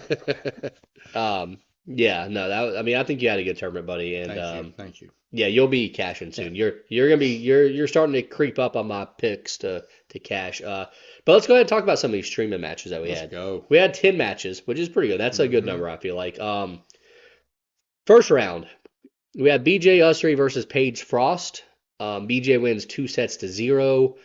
Yeah, no, I mean, I think you had a good tournament, buddy, and Thank you. yeah, you'll be cashing soon. You're gonna be you're starting to creep up on my picks to cash. But let's go ahead and talk about some of these streaming matches that we Let's had. go. We had 10 matches, which is pretty good. That's a good Mhm. number, I feel like. First round, we had BJ Usry versus Paige Frost. BJ wins 2-0.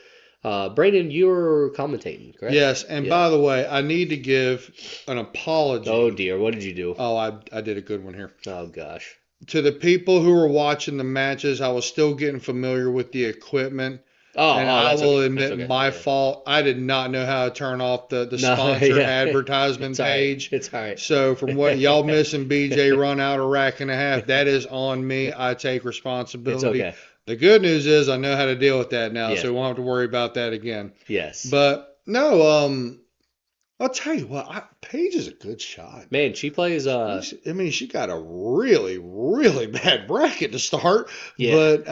Brandon, you were commentating, correct? Yes, and Yeah. by the way, I need to give an apology. Oh dear, what did you do? Oh, I did a good one here. Oh gosh. To the people who were watching the matches, I was still getting familiar with the equipment. And I that's will okay. admit That's okay. my Yeah. fault. I did not know how to turn off the No, sponsor yeah. advertisement It's all right. page. It's all right. So from what y'all missing BJ run out a rack and a half, that is on me. I take responsibility. It's okay. The good news is I know how to deal with that now, Yeah. so we won't have to worry about that again. Yes. But no, I'll tell you what, Paige is a good shot. Man, she plays I mean, she got a really, really bad bracket to start, yeah, but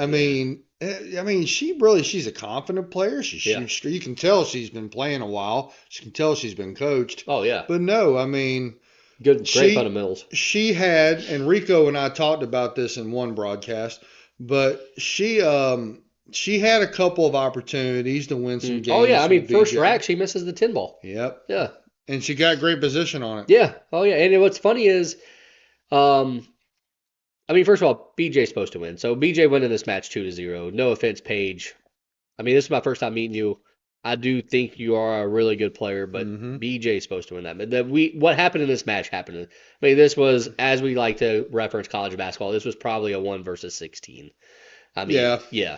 yeah, she's a confident player. She yeah. shoots. You can tell she's been playing a while. She can tell she's been coached. Oh yeah. But no, I mean, Great she fundamentals. she had, and Rico and I talked about this in one broadcast, but she had a couple of opportunities to win some Oh yeah, I games mean with first BJ. rack she misses the 10 ball. Yep, Yeah. and she got great position on it. Yeah. Oh yeah. And what's funny is um I mean first of all, BJ's supposed to win. So BJ winning this match 2-0. No offense, Paige. I mean, this is my first time meeting you. I do think you are a really good player, but Hmm. BJ's supposed to win that. But what happened in this match happened. I mean, this was, as we like to reference college basketball, this was probably a 1 versus 16. I mean, Yeah. yeah.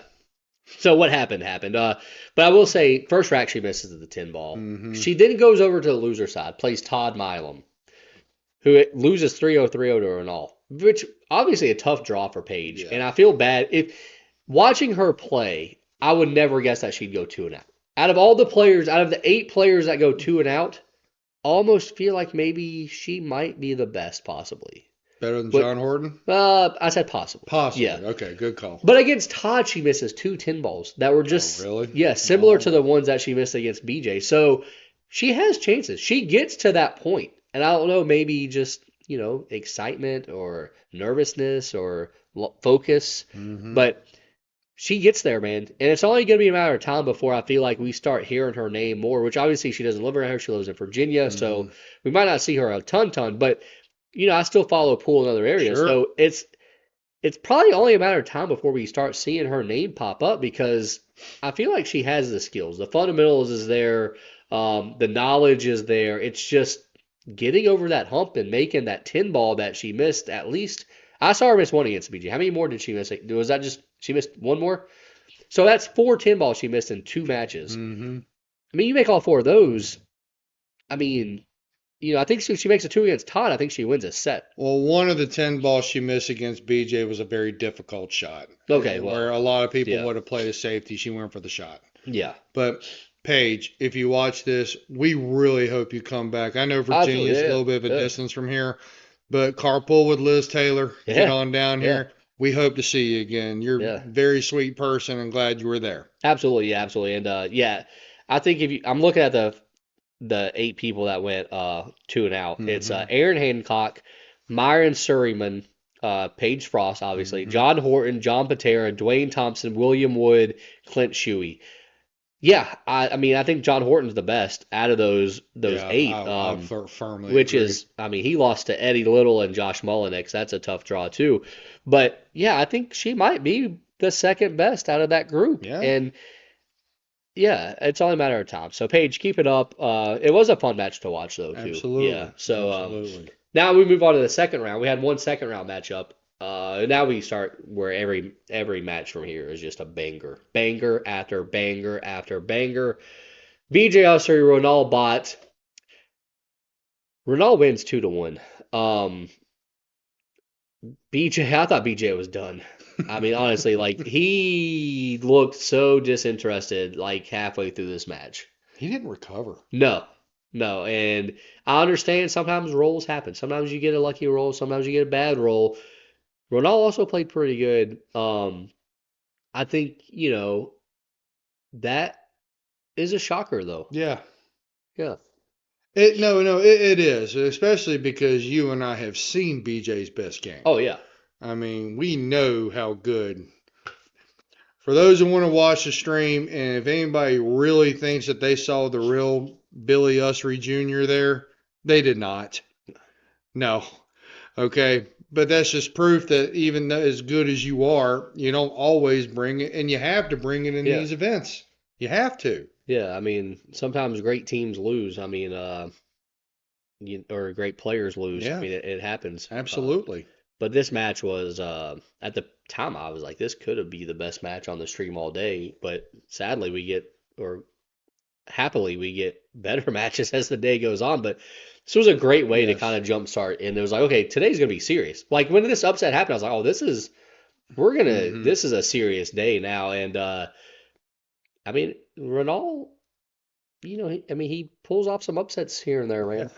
So what happened happened. But I will say, first rack she misses at the 10 ball. Hmm. She then goes over to the loser side, plays Todd Milam, who loses 3-0, 3-0 to Renal, which obviously a tough draw for Paige. Yeah. And I feel bad if watching her play, I would never guess that she'd go 2 and out. Out of all the players, out of the 8 players that go 2 and out, I almost feel like maybe she might be the best, possibly. Better than But John Horton? I said possibly. Yeah. Possibly. Okay, good call. But against Todd, she misses 2 10 balls that were Oh, just, really? yeah, similar Oh. to the ones that she missed against BJ. So she has chances. She gets to that point. And I don't know, maybe just, excitement or nervousness or focus. Hmm. But she gets there, man. And it's only going to be a matter of time before I feel like we start hearing her name more, which obviously she doesn't live around here. She lives in Virginia. Hmm. So we might not see her a ton. But, I still follow pool in other areas. Sure. So it's probably only a matter of time before we start seeing her name pop up because I feel like she has the skills. The fundamentals is there. The knowledge is there. It's just getting over that hump and making that 10 ball that she missed at least. I saw her miss one against BG. How many more did she miss? Was that just she missed one more? So that's 4 10 balls she missed in 2 matches. Hmm. I mean, you make all 4 of those. I mean, I think if she makes a 2 against Todd, I think she wins a set. Well, one of the 10 balls she missed against BJ was a very difficult shot. Okay, Where well, a lot of people yeah, would have played a safety. She went for the shot. yeah. But Paige, if you watch this, we really hope you come back. I know Absolutely, Virginia's a yeah, little bit of a yeah, distance from here, but carpool with Liz Taylor, get yeah, on down yeah, here. We hope to see you again. You're a yeah. very sweet person and glad you were there. Absolutely, yeah, absolutely, and yeah, I think if I'm looking at the 8 people that went 2 and out, it's Hmm. Aaron Hancock, Myron Surryman, Paige Frost, obviously, Hmm. John Horton, John Patera, Dwayne Thompson, William Wood, Clint Shuey. Yeah, I mean, I think John Horton's the best out of those Yeah, 8. firmly Which agree. is, I mean, he lost to Eddie Little and Josh Mullinex. That's a tough draw too. But yeah, I think she might be the second best out of that group. Yeah, And yeah, it's only a matter of time. So Paige, keep it up. It was a fun match to watch though too. Yeah. absolutely. So Absolutely. now we move on to the second round. We had one second round matchup. Now we start where every match from here is just a banger after banger after banger. BJ Ussery, Ronald Bot. Ronald wins 2-1. Um, BJ, I thought BJ was done. I mean, honestly, like he looked so disinterested like halfway through this match. He didn't recover. No, no, and I understand sometimes rolls happen. Sometimes you get a lucky roll, sometimes you get a bad roll. Ronaldo also played pretty good. I think, that is a shocker though. Yeah. Yeah. It is, especially because you and I have seen BJ's best game. Oh yeah. I mean, we know how good. For those who want to watch the stream, and if anybody really thinks that they saw the real Billy Usry Jr. there, they did not. No. Okay. But that's just proof that even though as good as you are, you don't always bring it, and you have to bring it in Yeah. these events. You have to. Yeah, I mean, sometimes great teams lose. I mean, or great players lose. I Yeah, mean, it happens. absolutely. But this match was, at the time, I was like, this could have been the best match on the stream all day. But sadly, or happily, we get better matches as the day goes on. But this was a great way to kind Yes. of jumpstart. And it was like, okay, today's going to be serious. Like when this upset happened, I was like, oh, Hmm. this is a serious day now. And, I mean, Ronaldo. he pulls off some upsets here and there, man.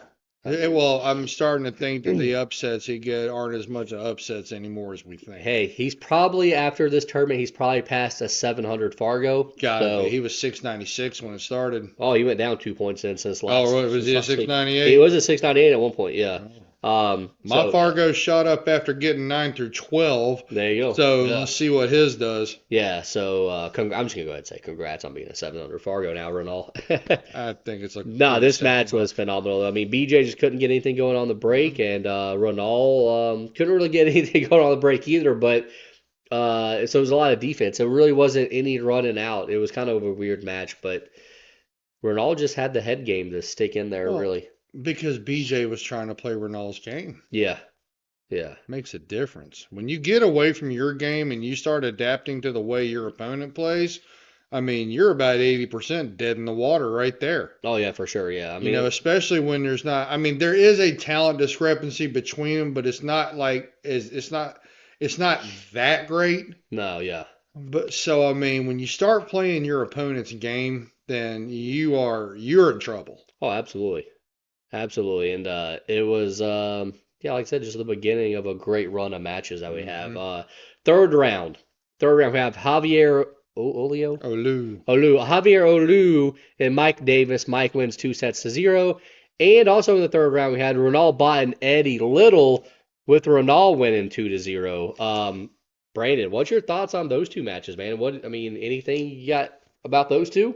I mean, Well, I'm starting to think that the upsets he get aren't as much upsets anymore as we think. hey, he's probably after this tournament, he's probably past a 700 Fargo. Gotta be. So, He was 696 when it started. oh, he went down 2 points then Oh, was since he a last week. He 698? was at 698 at one point, yeah. My So yeah, Fargo shot up after getting 9 through 12. there you go. So Yeah. let's see what his does. Yeah, so I'm just gonna go ahead and say congrats on being a 700 Fargo now, Renal. I think it's a No, pretty this simple match was phenomenal. I mean, BJ just couldn't get anything going on the break, and Renal couldn't really get anything going on the break either. But so it was a lot of defense. It really wasn't any running out. It was kind of a weird match, but Renal just had the head game to stick in there, Well, really. because BJ was trying to play Ronald's game. Yeah, yeah. Makes a difference. When you get away from your game and you start adapting to the way your opponent plays, I mean, you're about 80% dead in the water right there. Oh yeah, for sure. Yeah, I You mean, know, especially when there's not, I mean, there is a talent discrepancy between them, but it's not like, it's not that great. no, yeah. But so, I mean, when you start playing your opponent's game, then you're in trouble. Oh, absolutely. Absolutely. And it was yeah, like I said, just the beginning of a great run of matches that we have. Hmm. Third round. Third round we have Javier Olio? Olu. Olu. Javier Olu and Mike Davis. Mike wins 2-0. And also in the third round we had Ronald Bott and Eddie Little with Ronald winning 2-0. Brandon, what's your thoughts on those two matches, man? Anything you got about those two?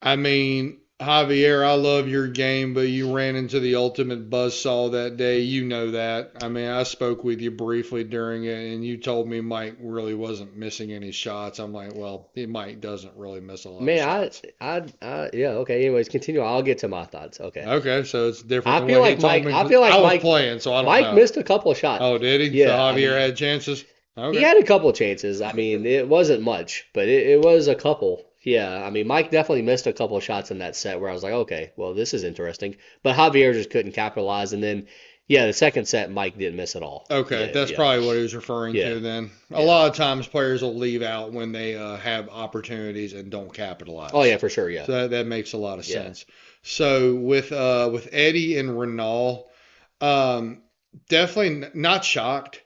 I mean, Javier, I love your game, but you ran into the ultimate buzzsaw that day. You know that. I mean, I spoke with you briefly during it, and you told me Mike really wasn't missing any shots. I'm like, well, Mike doesn't really miss a lot of Man, shots. yeah, okay. Anyways, continue. I'll get to my thoughts. Okay. Okay, so it's different I than feel what he like told Mike. me. I feel like I was Mike. playing, so I don't Mike know. missed a couple of shots. Oh, did he? So Yeah, Javier had chances? he Okay. had a couple of chances. I mean, it wasn't much, but it was a couple. Yeah, I mean, Mike definitely missed a couple of shots in that set where I was like, okay, well, this is interesting. But Javier just couldn't capitalize, and then, yeah, the second set, Mike didn't miss at all. Okay, Yeah, that's yeah, probably what he was referring yeah, to then. A yeah. lot of times players will leave out when they have opportunities and don't Oh capitalize. yeah, for sure. Yeah, So that makes a lot of yeah. sense. So with Eddie and Renal, um, definitely not shocked.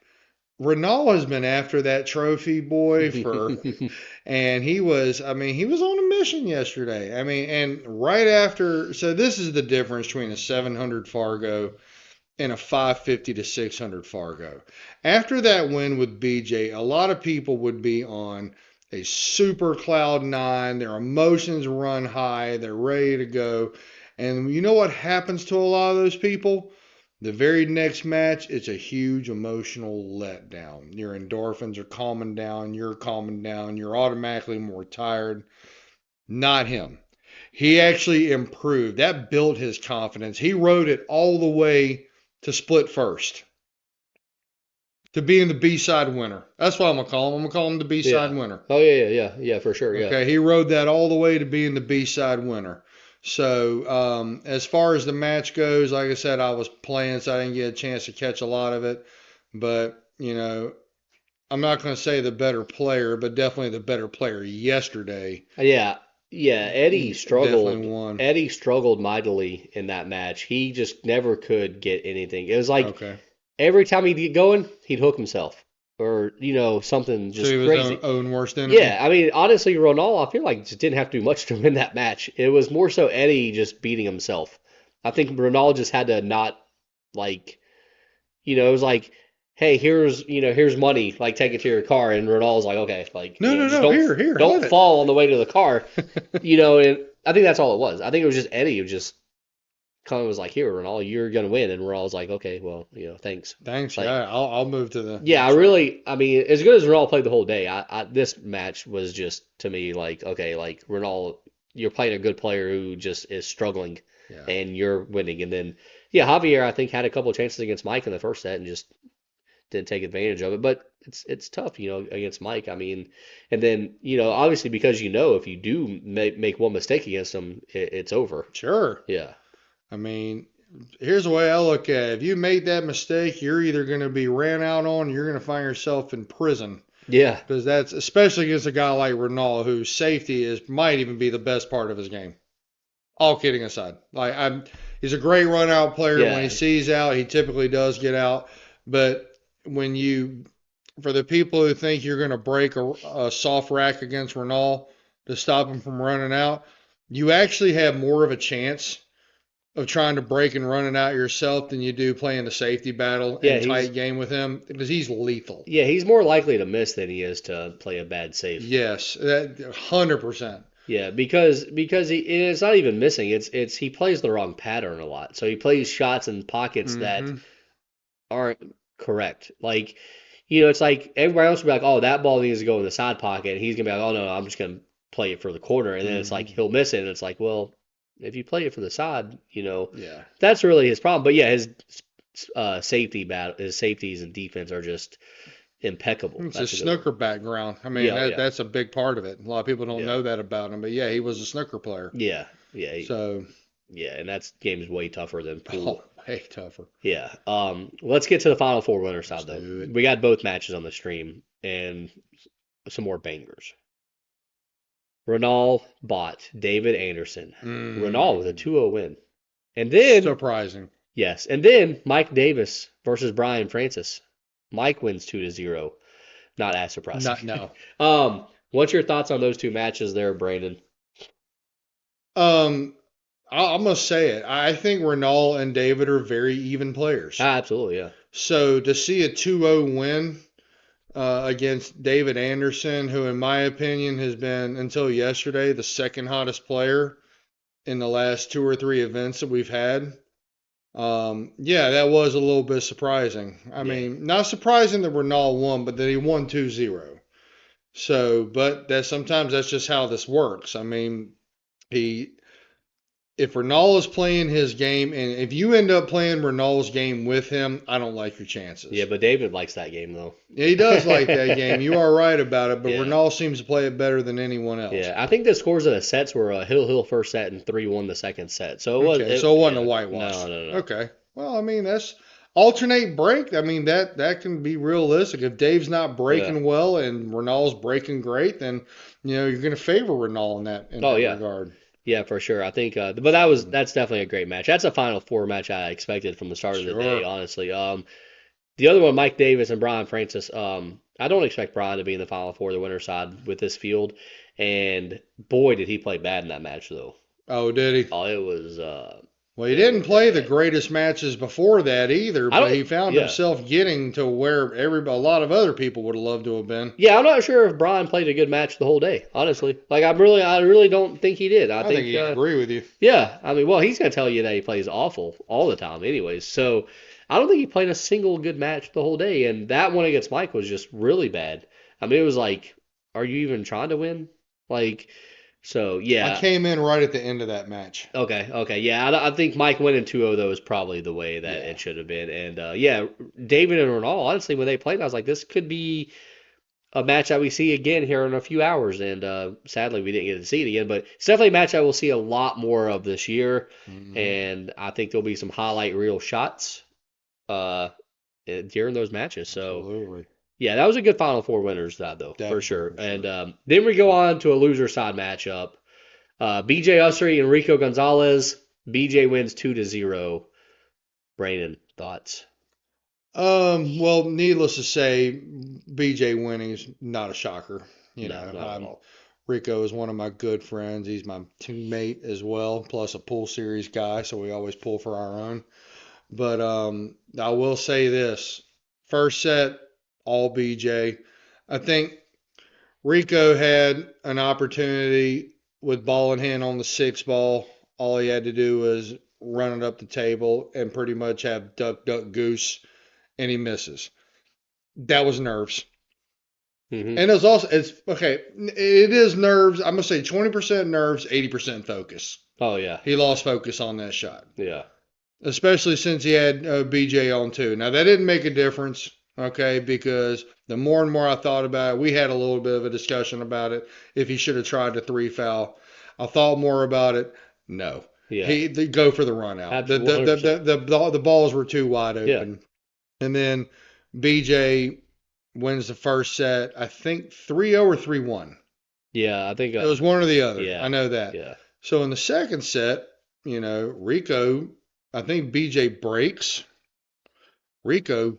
Renal has been after that trophy boy and I mean, he was on a mission yesterday. I mean, and right after, so this is the difference between a 700 Fargo and a 550 to 600 Fargo. After that win with BJ, a lot of people would be on a super cloud nine. Their emotions run high. They're ready to go. And you know what happens to a lot of those people? The very next match, it's a huge emotional letdown. Your endorphins are calming down. You're calming down. You're automatically more tired. Not him. He actually improved. That built his confidence. He rode it all the way to split first, to being the B-side winner. That's what I'm gonna call him. I'm gonna call him the Yeah. B-side winner. Oh yeah, for sure. Yeah. Okay, he rode that all the way to being the B-side winner. So as far as the match goes, like I said, I was playing, so I didn't get a chance to catch a lot of it. But I'm not going to say the better player, but definitely the better player yesterday. Yeah, yeah. Eddie struggled. Definitely won. Eddie struggled mightily in that match. He just never could get anything. It was like Okay. every time he'd get going, he'd hook himself, or something So just he was crazy. own worst enemy. Yeah, I mean, honestly, Ronaldo, I feel like just didn't have to do much to win that match. It was more so Eddie just beating himself. I think Ronaldo just had to not like, it was like, hey, here's money, like take it to your car, and Ronaldo's like, okay, like, No, no, just no. Here, don't have it. fall on the way to the car, and I think that's all it was. I think it was just Eddie who just kind of was like, here, Ronaldo, you're gonna win, and Ronaldo's like, okay, well, thanks. Thanks. Like, Yeah, I'll move to the yeah, next round. I mean, as good as Ronaldo played the whole day, this match was just to me like, okay, like Ronaldo, you're playing a good player who just is struggling, Yeah. and you're winning. And then, yeah, Javier, I think had a couple of chances against Mike in the first set and just didn't take advantage of it. But it's tough, against Mike. I mean, and then obviously because if you do make one mistake against him, it's over. Sure. Yeah, I mean, here's the way I look at it. If you make that mistake, you're either going to be ran out on, or you're going to find yourself in prison. yeah, Because that's especially against a guy like Ronaldo, whose safety might even be the best part of his game. All kidding aside, he's a great run out player. When he Yeah, sees out, he typically does get out. But when you, for the people who think you're going to break a soft rack against Renault to stop him from running out, you actually have more of a chance of trying to break and running out yourself than you do playing the safety battle yeah, and tight game with him because he's lethal. he's more likely to miss than he is to play a bad safe. Yes, that 100%. Yeah, because and it's not even missing. It's he plays the wrong pattern a lot. So he plays shots in pockets that Mm-hmm. aren't correct. Like, it's like everybody else will be like, oh, that ball needs to go in the side pocket, and he's gonna be like, oh no, I'm just gonna play it for the corner, and then it's like Mm-hmm. he'll miss it, and it's like, well, if you play it for the side, Yeah. that's really his problem. But yeah, his safeties and defense are just impeccable. It's a That's a good one. snooker background. I mean, Yeah, yeah, that's a big part of it. A lot of people don't yeah, know that about him, but yeah, he was a snooker player. yeah, yeah, So, yeah, and that game's way tougher than pool. way tougher. Yeah. Let's get to the Final Four winner Let's side though. do it. We got both matches on the stream and some more bangers. Renal bought David Anderson. Renal with a Mm, 2-0 win. And then, surprising. yes, and then Mike Davis versus Brian Francis. Mike wins 2-0. Not as surprising. Not no. What's your thoughts on those two matches there, Brandon? Um, I'm gonna say it. I think Renal and David are very even players. Absolutely, yeah. So to see a 2-0 win against David Anderson, who in my opinion has been until yesterday the second hottest player in the last two or three events that we've had. Yeah, that was a little bit surprising. I Yeah. mean, not surprising that Renal won, but that he won 2-0. So, but that sometimes that's just how this works. I mean, he if Renal is playing his game, and if you end up playing Renal's game with him, I don't like your Yeah, chances. but David likes that game though. He does like that game. You are right about it, but Yeah. Renal seems to play it better than anyone else. Yeah, I think the scores of the sets were a Hill first set and 3-1 the second set. So Okay, so it wasn't a yeah, whitewash. no. Okay. Well, I mean that's alternate break. I mean that can be realistic. If Dave's not Yeah. breaking well and Renal's breaking great, then you're going to favor Renal in Oh that yeah. regard. Yeah, for sure. I think, but that's definitely a great match. That's a Final Four match I expected from the start of the day, Sure. honestly. The other one, Mike Davis and Brian Francis. I don't expect Brian to be in the Final Four, the winner's side with this field, and boy, did he play bad in that match, though. Oh, did he? Oh, it was Well, he it didn't was play the bad. greatest matches before that either, I but don't. he found Yeah, himself getting to where a lot of other people would have loved to have been. yeah. I'm not sure if Brian played a good match the whole day, honestly. Like, I really don't think he did. I I think think, he agree with you. yeah. I mean, well, he's gonna tell you that he plays awful all the time, anyways. So I don't think he played a single good match the whole day, and that one against Mike was just really bad. I mean, it was like, are you even trying to win? Like, so I yeah. came in right at the end of that match. Okay, yeah. I think Mike winning 2-0 though is probably the way that Yeah. it should have been. And yeah, David and Ronaldo, honestly, when they played, I was like, this could be a match that we see again here in a few hours. And sadly, we didn't get to see it again, but it's definitely a match I will see a lot more of this year. Hmm. And I think there'll be some highlight reel shots uh, during those matches. So Absolutely. yeah, that was a good Final Four winners side though, for Definitely sure. for And sure. then we go on to a loser side matchup. BJ Ussery and Rico Gonzalez. BJ wins 2-0. Brandon, thoughts? Well, needless to say, BJ winning is not a shocker. You No, know, not at all. Rico is one of my good friends. He's my teammate as well, plus a pool series guy, so we always pull for our own. But I will say this: first set, all BJ. I think Rico had an opportunity with ball in hand on the six ball. All he had to do was run it up the table and pretty much have duck, duck, goose, and he misses. That was nerves. Hmm. And it's okay. It is nerves. I'm gonna say 20% nerves, 80% focus. Oh yeah, He lost focus on that shot, yeah, especially since he had BJ on too. Now that didn't make a difference, okay, because the more and more I thought about it, we had a little bit of a discussion about it. If he should have tried the three foul, I thought more about it. No, yeah. they go for the run out. Absolutely, 100%. The balls were too wide Yeah, open, and then BJ wins the first set. I think 3-0 or 3-1. yeah. I think. It was one or the other. Yeah, I know that. yeah, So in the second set, Rico, I think BJ breaks. Rico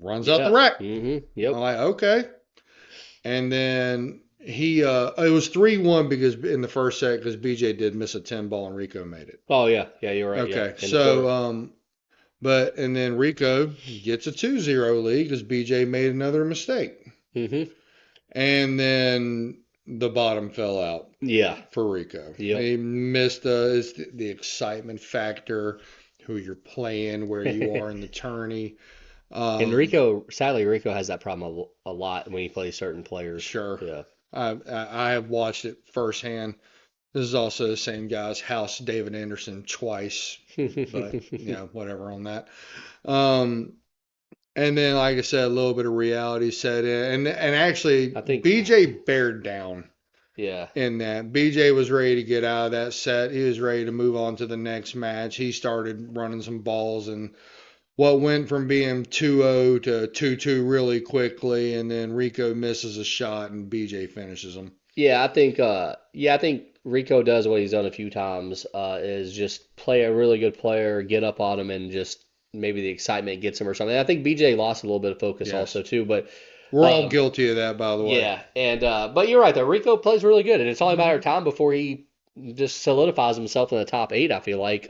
runs out the Yeah. rack. I'm Yep. like, okay. And then it was 3-1 because in the first set because BJ did miss a 10 ball and Rico made it. Oh yeah. Yeah, you're right. Yeah. Okay, In the quarter. and then Rico gets a 2-0 lead because BJ made another mistake. hmm And then the bottom fell out Yeah. for Rico. Yep. He missed it's the excitement factor, who you're playing, where you are in the tourney. And Um, Rico has that problem a lot when he plays certain players. sure, Yeah. I have watched it firsthand. This is also the same guy's house, David Anderson, twice, but whatever on that. Um, and then, like I said, a little bit of reality set in, and actually, I think. BJ bared down Yeah. in that. BJ was ready to get out of that set. He was ready to move on to the next match. He started running some balls, and what went from being 2-0 to 2-2 really quickly, and then Rico misses a shot, and BJ finishes him. Yeah, I think. I think Rico does what he's done a few times. Is just play a really good player, get up on him, and just maybe the excitement gets him or something. I think BJ lost a little bit of focus Yes. also too, but We're all um, guilty of that, by the way. yeah, and but you're right though. Rico plays really good, and it's only a matter Mhm. of time before he just solidifies himself in the top eight. I feel like.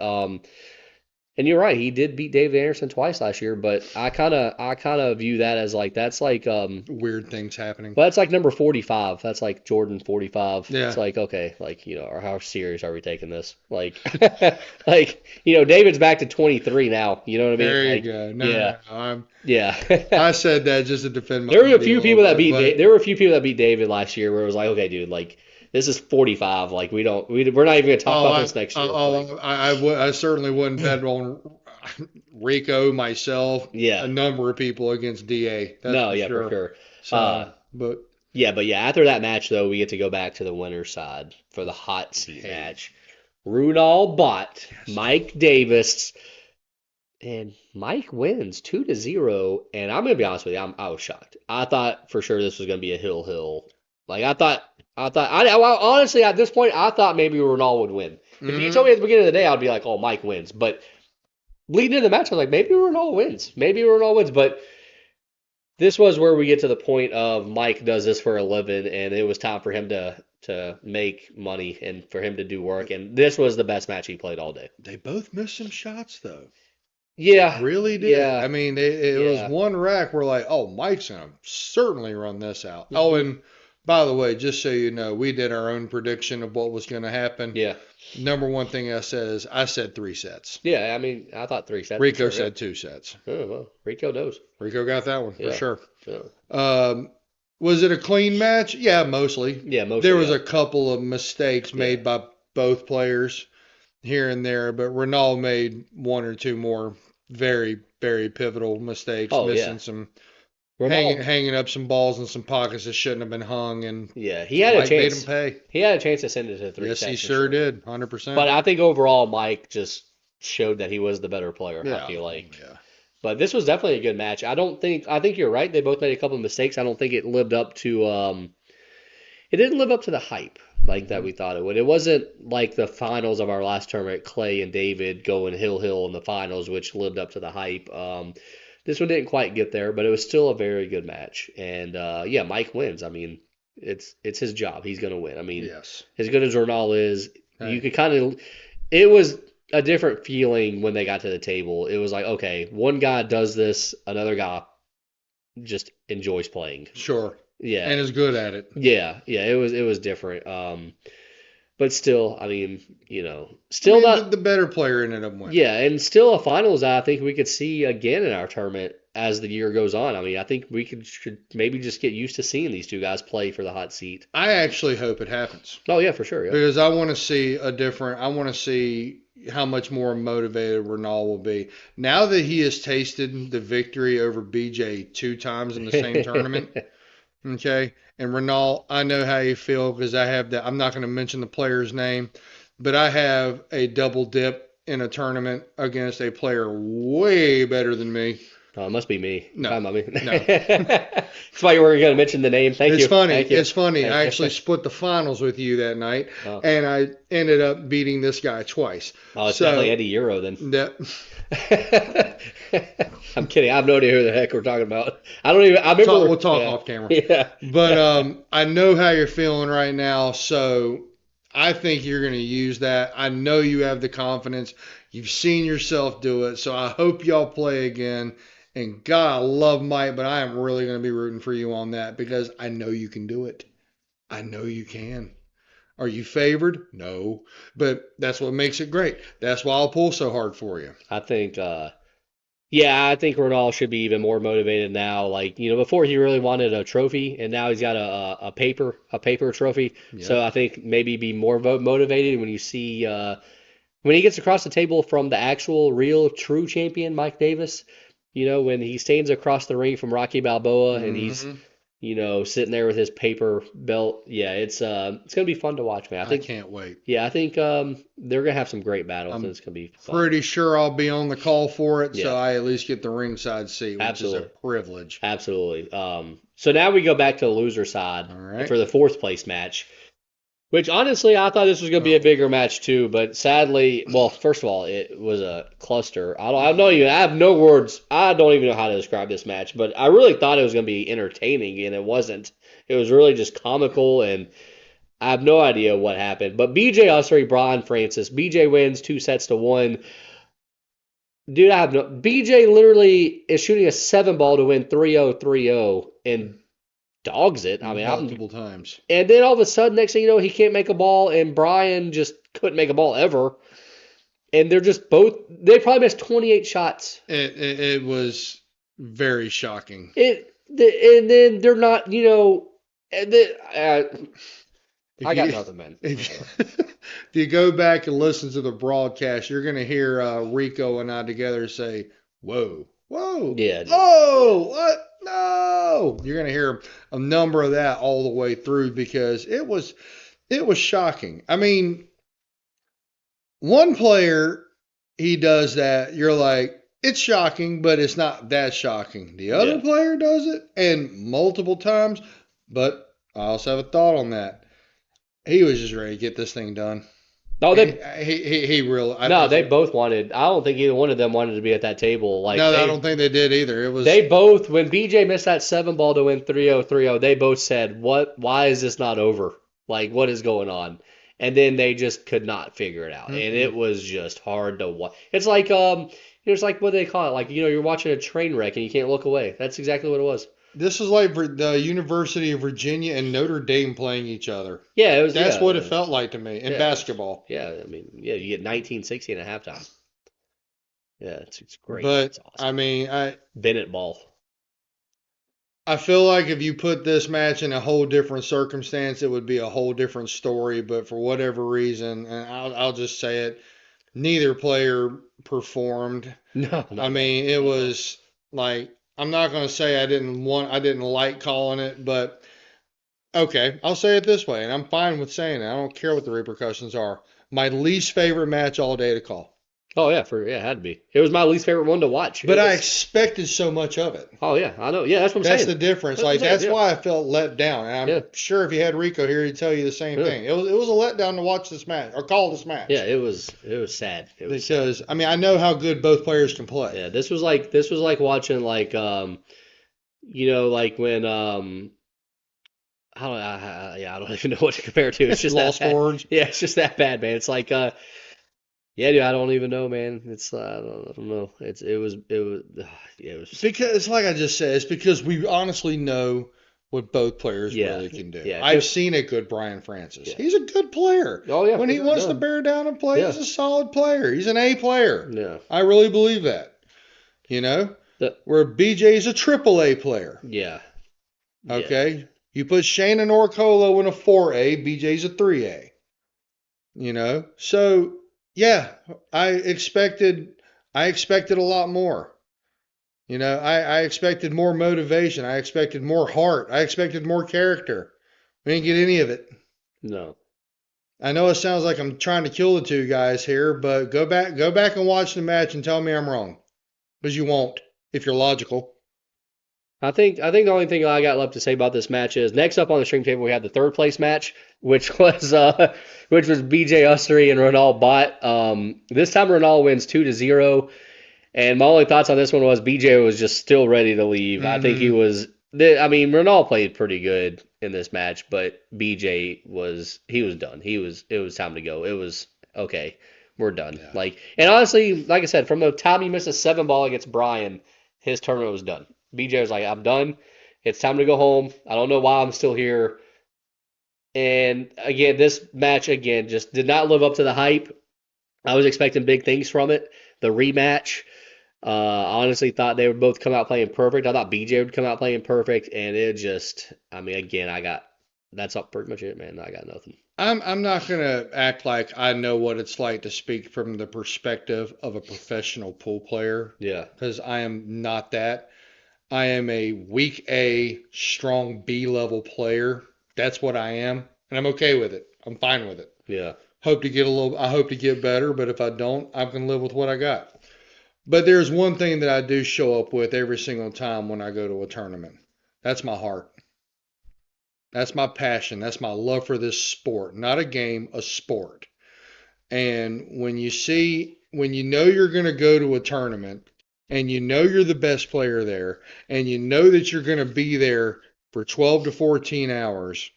And you're right, he did beat David Anderson twice last year, but I kind of view that as like that's like Weird things happening. well, that's like number 45. That's like Jordan 45. Yeah. It's like okay, like or how serious are we taking this? Like like David's back to 23 now. You know what I mean? There you Like go. yeah, No. yeah. I said that just to defend my There were a idea few a people that little beat bit, there were a few people that beat David last year where it was like okay, dude, like this is 45. Like we're not even gonna talk about this next year. Like I certainly wouldn't bet on Rico, myself, yeah, a number of people against DA. That's no, for yeah, for sure. sure. So, but Yeah, but yeah, after that match though, we get to go back to the winner's side for the hot seat hey, match. Runal Bott, yes. Mike Davis, and Mike wins 2-0. And I'm gonna be honest with you, I was shocked. I thought for sure this was gonna be a hill. Like honestly at this point I thought maybe Runal would win. If you told Hmm. me at the beginning of the day, I'd be like, oh, Mike wins. But leading into the match, I was like, maybe Runal wins. Maybe Runal wins. But this was where we get to the point of Mike does this for a living, and it was time for him to make money and for him to do work. And this was the best match he played all day. They both missed some shots though. Yeah, Really did. yeah, I mean, it was yeah. one rack. We're like, oh, Mike's gonna certainly run this out. Oh, hmm and by the way, just so you know, we did our own prediction of what was going to happen. Yeah, Number one thing I said is I said 3 sets. yeah. I mean, I thought 3 sets for Rico sure. Yeah. said 2 sets. Oh well, Rico knows. Rico got that one for Yeah, sure. yeah, Um, was it a clean match? Yeah, mostly. yeah. There Mostly, was yeah, a couple of mistakes yeah. made by both players here and there, but Ronaldo made one or two more very, very pivotal mistakes, Oh yeah, missing some Ronaldo. hanging up some balls in some pockets that shouldn't have been hung, and Yeah, he had a Mike made him chance. pay. He had a chance to send it to three Yes, he sets for sure sure. did, But 100%. I think overall, Mike just showed that he was the better player. I Yeah, feel like. yeah. But this was definitely a good match. I think you're right. They both made a couple of mistakes. I don't think it lived up to it didn't live up to the hype like that Hmm. we thought it would. It wasn't like the finals of our last tournament, Clay and David going hill in the finals, which lived up to the hype. This one didn't quite get there, but it was still a very good match. And yeah, Mike wins. I mean, it's his job. He's gonna win. I mean, Yes. as good as Ronaldo is, you Hey, could kind of. It was a different feeling when they got to the table. It was like, okay, one guy does this, another guy just enjoys playing. sure. Yeah, And is good at it. yeah. It was different. But still, I mean, I still mean, not. the better player ended up winning. Yeah, and still a finals I think we could see again in our tournament as the year goes on. I mean, I think we should maybe just get used to seeing these two guys play for the hot seat. I actually hope it happens Oh yeah, for sure. Yeah. because I want to see I want to see how much more motivated Ronaldo will be now that he has tasted the victory over BJ 2 times in the same tournament. Okay. And Ronaldo, I know how you feel because I have that. I'm not going to mention the player's name, but I have a double dip in a tournament against a player way better than me. Oh, it must be me. No, Talking about me. no. That's why you weren't going to mention the name. Thank It's you. funny. Thank you. It's funny. Thank I you. actually split the finals with you that night, Oh, and I ended up beating this guy twice. oh, it's definitely So Eddie Euro then. that, I'm kidding. I have no idea who the heck we're talking about. I don't even. I remember. we'll talk Yeah. off camera. Yeah. But I know how you're feeling right now, so I think you're going to use that. I know you have the confidence. You've seen yourself do it, so I hope y'all play again. And God, I love Mike, but I am really going to be rooting for you on that because I know you can do it. I know you can. Are you favored? No, but that's what makes it great. That's why I'll pull so hard for you. I think. Yeah, I think Ronaldo should be even more motivated now. Like, before he really wanted a trophy, and now he's got a paper trophy. Yep. So I think maybe be more motivated when you see when he gets across the table from the actual, real, true champion, Mike Davis. When he stands across the ring from Rocky Balboa and he's Hmm. sitting there with his paper belt. Yeah, it's gonna be fun to watch, man. I I think. can't wait. Yeah, I think they're gonna have some great battles, and I'm it's gonna be fun. pretty sure I'll be on the call for it, so Yeah, I at least get the ringside seat, which is a absolutely. privilege. Absolutely. So now we go back to the loser side All right. for the fourth place match, which honestly I thought this was going to be a Oh, bigger match too, but sadly, well, first of all, it was a cluster. I have no words. I don't even know how to describe this match, but I really thought it was going to be entertaining, and it wasn't. It was really just comical, and I have no idea what happened. But BJ Usry, Brian Francis, BJ wins 2-1. Dude, I have no. BJ literally is shooting a 7 ball to win 3-0, 3-0, and dogs it. I mean, multiple times. and then all of a sudden, next thing you know, he can't make a ball, and Brian just couldn't make a ball ever. And they're just both. They probably missed 28 shots. It was very shocking. And then they're not. And then, If I got you nothing, man. if you go back and listen to the broadcast, you're going to hear Rico and I together say, "Whoa, whoa, Yeah, dude. oh, what? No!" You're going to hear a number of that all the way through because it was shocking. I mean, one player he does that, you're like, it's shocking, but it's not that shocking. The other Yeah. player does it, and multiple times. But I also have a thought on that. He was just ready to get this thing done. No, He really. no, they both wanted. I don't think either one of them wanted to be at that table. Like No, I don't think they did either. It was. they both, when BJ missed that 7 ball to win 3-0, 3-0, they both said, "What? Why is this not over? Like, what is going on?" And then they just could not figure it out, and it Mm-mm. was just hard to watch. It's like it's like what do they call it? Like you're watching a train wreck and you can't look away. That's exactly what it was. This is like the University of Virginia and Notre Dame playing each other. Yeah, it was. That's Yeah, what it felt like to me in yeah, basketball. yeah. I mean, yeah, you get 19-16 at halftime. Yeah, it's great. But It's awesome. I mean, Bennett ball. I feel like if you put this match in a whole different circumstance, it would be a whole different story. But for whatever reason, and I'll just say it, neither player performed. No, I not at all. mean, it Not at all. was like I'm not going to say I didn't like calling it, but okay, I'll say it this way, and I'm fine with saying it. I don't care what the repercussions are. My least favorite match all day to call. Oh yeah, it had to be. It was my least favorite one to watch. But It I was. expected so much of it. Oh yeah, I know. Yeah, that's what I'm That's saying. the difference. That's what I'm Like saying. that's Yeah, why I felt let down. And yeah, I'm sure if you had Rico here, he'd tell you the same yeah, thing. It was a letdown to watch this match or call this yeah. match It was sad. It was sad. because I mean I know how good both players can play. Yeah, this was like watching like like when I don't even know what to compare it to. It's just that Lost bad. words. Yeah, it's just that bad, man. It's like yeah, dude, I don't even know, man. It's I don't know. It was yeah, it was Because it's like I just said, it's because we honestly know what both players yeah, really can do. yeah, I've seen a good Brian Francis. yeah. He's a good player. Oh yeah, When for he sure. wants to No. bear down and play, Yeah. he's a solid player. He's an A player. Yeah. I really believe that. You know? The, Where BJ's a triple A player. yeah. Yeah. Okay? You put Shane and Orcolo in a 4A, BJ's a 3A. You know? So, yeah, I expected a lot more. You know, I expected more motivation. I expected more heart. I expected more character. We didn't get any of it. No. I know it sounds like I'm trying to kill the two guys here, but go back and watch the match and tell me I'm wrong. Because you won't. if you're logical. I think the only thing I got left to say about this match is next up on the stream table we have the third place match, which was BJ Ustery and Ronald Bott. This time Ronald wins 2-0. And my only thoughts on this one was BJ was just still ready to leave. I think he Hmm. was. I mean, Ronald played pretty good in this match, but BJ was done. It was time to go. It was okay. We're done. Yeah. And honestly, like I said, from the time he missed a 7 ball against Brian, his tournament was done. BJ was like, I'm done. It's time to go home. I don't know why I'm still here. And again, this match again just did not live up to the hype. I was expecting big things from it. The rematch. I honestly thought they would both come out playing perfect. I thought BJ would come out playing perfect, and it just, I mean, again, that's up pretty much it, man. I got nothing. I'm not gonna act like I know what it's like to speak from the perspective of a professional pool player Yeah, because I am not that. I am a weak A, strong B level player. That's what I am, and I'm okay with it. I'm fine with it. yeah, I hope to get better, but if I don't, I can live with what I got. But there's one thing that I do show up with every single time when I go to a tournament. That's my heart. That's my passion. That's my love for this sport. Not a game, a sport. And when you know you're going to go to a tournament and you know you're the best player there and you know that you're going to be there for 12 to 14 hours,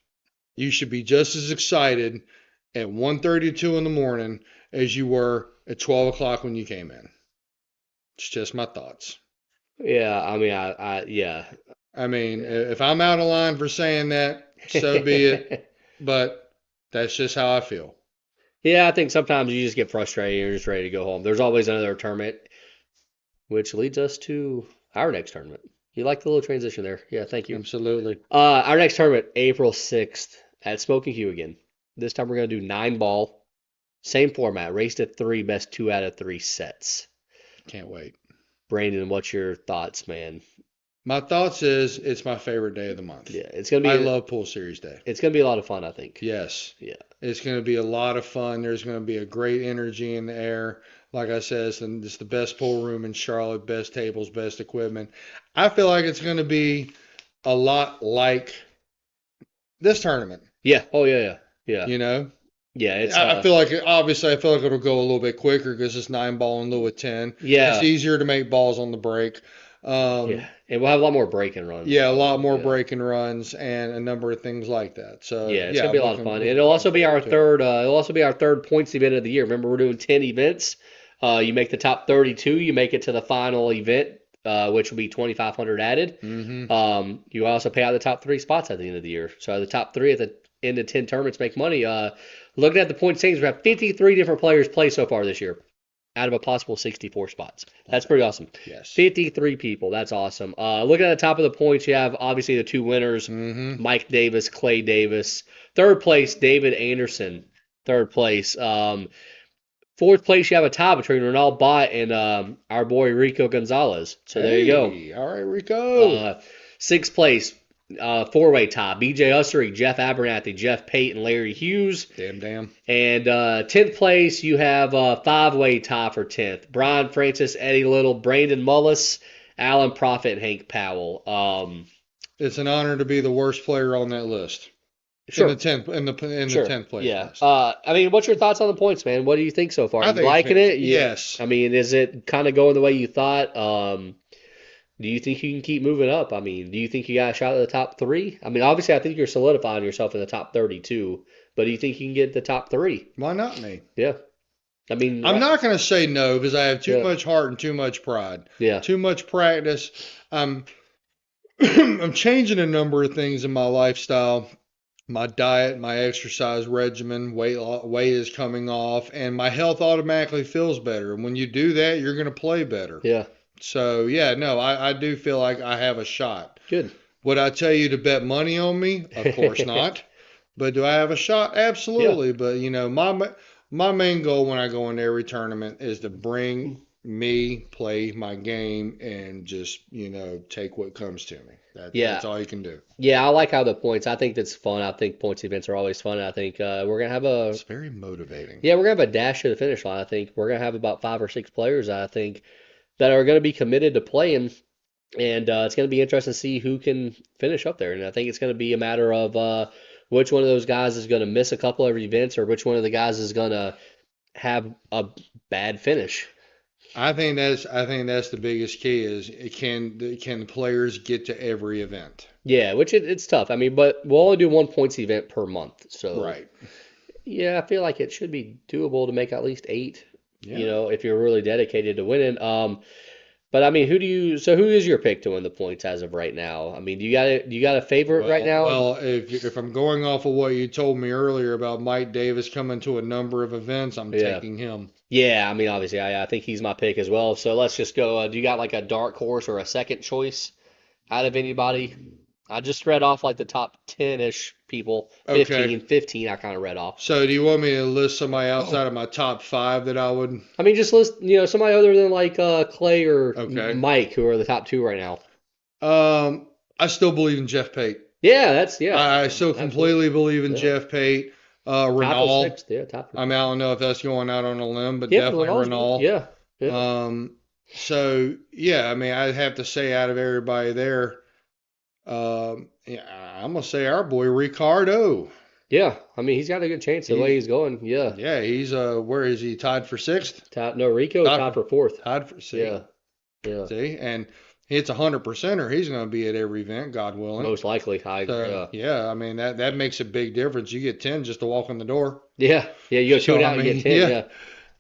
you should be just as excited at 1:32 in the morning as you were at 12 o'clock when you came in. It's just my thoughts. yeah. I mean, yeah, I mean, yeah. if I'm out of line for saying that, so be it. But that's just how I feel. Yeah, I think sometimes you just get frustrated. You're just ready to go home. There's always another tournament, which leads us to our next tournament. You like the little transition there? Yeah, thank you. Absolutely. Our next tournament, April 6th at Smokin Q again. This time we're gonna do 9 ball. Same format, race to three, best 2 out of 3 sets. Can't wait. Brandon, what's your thoughts, man? My thoughts is it's my favorite day of the month. Yeah, it's gonna I be love Pool Series Day. it's gonna be a lot of fun, I think. Yes. Yeah, It's going to be a lot of fun. There's going to be a great energy in the air. Like I said, it's the best pool room in Charlotte, best tables, best equipment. I feel like it's going to be a lot like this tournament, yeah, oh yeah, yeah, yeah, you know? yeah. It's I feel like obviously I feel like it'll go a little bit quicker because it's 9 ball in lieu of 10. It's yeah, easier to make balls on the break. yeah, and we'll have a lot more breaking runs Yeah, a lot probably. more Yeah, break and runs and a number of things like that. So yeah, it's yeah, gonna be a lot of fun. And looking forward to it. it'll also be our third points event of the year. Remember, we're doing 10 events. You make the top 32, you make it to the final event, which will be 2,500 added. Hmm. You also pay out the top 3 spots at the end of the year. So the top 3 at the end of 10 tournaments make money. Looking at the point standings, we have 53 different players play so far this year out of a possible 64 spots. That's pretty awesome. Yes. 53 people. That's awesome. Looking at the top of the points, you have obviously the 2 winners, Hmm. Mike Davis, Clay Davis. Third place, David Anderson. Third place. Fourth place, you have a tie between Ronald Bott and our boy Rico Gonzalez. So there you go. Hey, all right, Rico. Uh, Sixth place, four-way tie. BJ Usery, Jeff Abernathy, Jeff Pate, and Larry Hughes. Damn, damn. And 10th place, you have a five-way tie for 10th. Brian Francis, Eddie Little, Brandon Mullis, Alan Profit, and Hank Powell. It's an honor to be the worst player on that list. In the Sure, tenth in the sure. 10th place Yeah. list. I mean, what's your thoughts on the points, man? What do you think so far? I You think it's liking it? yes. I mean, is it kind of going the way you thought? Do you think you can keep moving up? I mean, do you think you got a shot at the top 3? I mean, obviously, I think you're solidifying yourself in the top 32, but do you think you can get the top 3? Why not me? Yeah. I mean, I'm not going to say no because I have too yeah, much heart and too much pride, yeah, too much practice. I'm I'm changing a number of things in my lifestyle, my diet, my exercise regimen, weight is coming off, and my health automatically feels better. And when you do that, you're going to play better. yeah. So yeah, no, I do feel like I have a shot. Good. Would I tell you to bet money on me? Of course not. But do I have a shot? Yeah. Absolutely. But you know, my main goal when I go into every tournament is to bring me, play my game, and just take what comes to me. Yeah. That's all you can do. Yeah, I like how the points. I think that's fun. I think points events are always fun. I think we're gonna have It's very motivating. yeah, we're gonna have a dash to the finish line. I think we're gonna have about 5 or 6 players. I think that are going to be committed to playing, and it's going to be interesting to see who can finish up there. And I think it's going to be a matter of which one of those guys is going to miss a couple of events, or which one of the guys is going to have a bad finish. I think that's the biggest key is can the players get to every event? Yeah, which it's tough. I mean, but we'll only do 1 points event per month, so Right. yeah, I feel like it should be doable to make at least eight. Yeah. If you're really dedicated to winning. But I mean, who is your pick to win the points as of right now? I mean, do you got a favorite right Well, now? well, if I'm going off of what you told me earlier about Mike Davis coming to a number of events, I'm Yeah. taking him. Yeah, I mean, obviously, I think he's my pick as well. So let's just go. Do you got like a dark horse or a second choice out of anybody? I just read off like the top 10-ish people, Okay. 15 I kind of read off. So do you want me to list somebody outside of my top five that I would? I mean, just list, somebody other than like Clay or Okay. Mike, who are the top two right now. I still believe in Jeff Pate. Yeah, yeah, I still absolutely. completely believe in Yeah. Jeff Pate. Top of Renal. sixth, yeah, top. I mean, I don't know if that's going out on a limb, but Yeah, definitely Ronaldo's good. Renal. Yeah, yeah, So yeah, I mean, I'd have to say out of everybody there, yeah, I'm gonna say our boy Ricardo. yeah. I mean, he's got a good chance the way He's he's going. Yeah. yeah, he's where is he tied for sixth? Top, no, Rico Tied tied for for fourth. tied for see Yeah, yeah. see, and it's 100%er. He's gonna be at every event, God willing. Most likely. So Yeah. yeah, I mean that makes a big difference. You get 10 just to walk in the door. Yeah, yeah. You go two So and I out, you get mean 10. yeah, Yeah,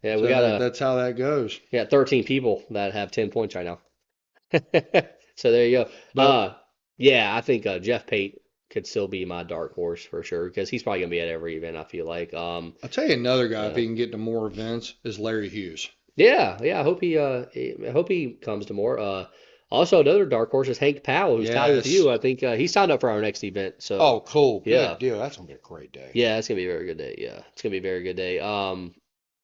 yeah. We so got that's how that goes. 13 people that have 10 points right now. So there you go. But Yeah, I think Jeff Pate could still be my dark horse for sure because he's probably gonna be at every event. I feel like. I'll tell you another guy if Yeah, he can get to more events is Larry Hughes. yeah, yeah. I hope he comes to more. Also another dark horse is Hank Powell, who's tied with Yes. you. I think he signed up for our next event. So Oh, cool. yeah, Good deal. That's gonna be a great day. yeah, it's gonna be a very good day. Yeah, it's gonna be a very good day.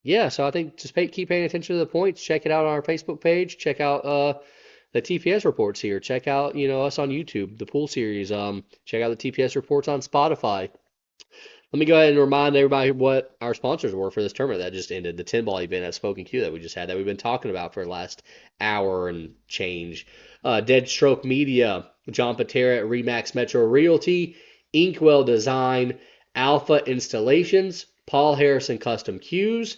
Yeah. So I think just keep paying attention to the points. Check it out on our Facebook page. Check out the TPS reports here. Check out us on YouTube, the pool series. Check out the TPS reports on Spotify. Let me go ahead and remind everybody what our sponsors were for this tournament that just ended, the 10 ball event at Smokin Q that we just had, that we've been talking about for the last hour and change. Dead Stroke Media, John Patera at Remax Metro Realty, Inkwell Design, Alpha Installations, Paul Harrison Custom Cues,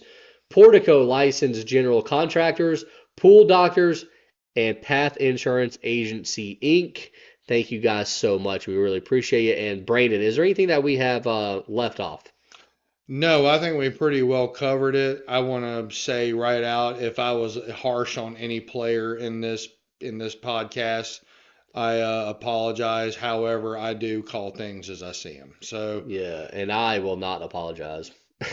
Portico Licensed General Contractors, Pool Doctors, and Path Insurance Agency Inc. Thank you guys so much. We really appreciate it. And Brandon, is there anything that we have left off? No, I think we pretty well covered it. I want to say right out if I was harsh on any player in this podcast, I apologize. However, I do call things as I see them. So Yeah, and I will not apologize.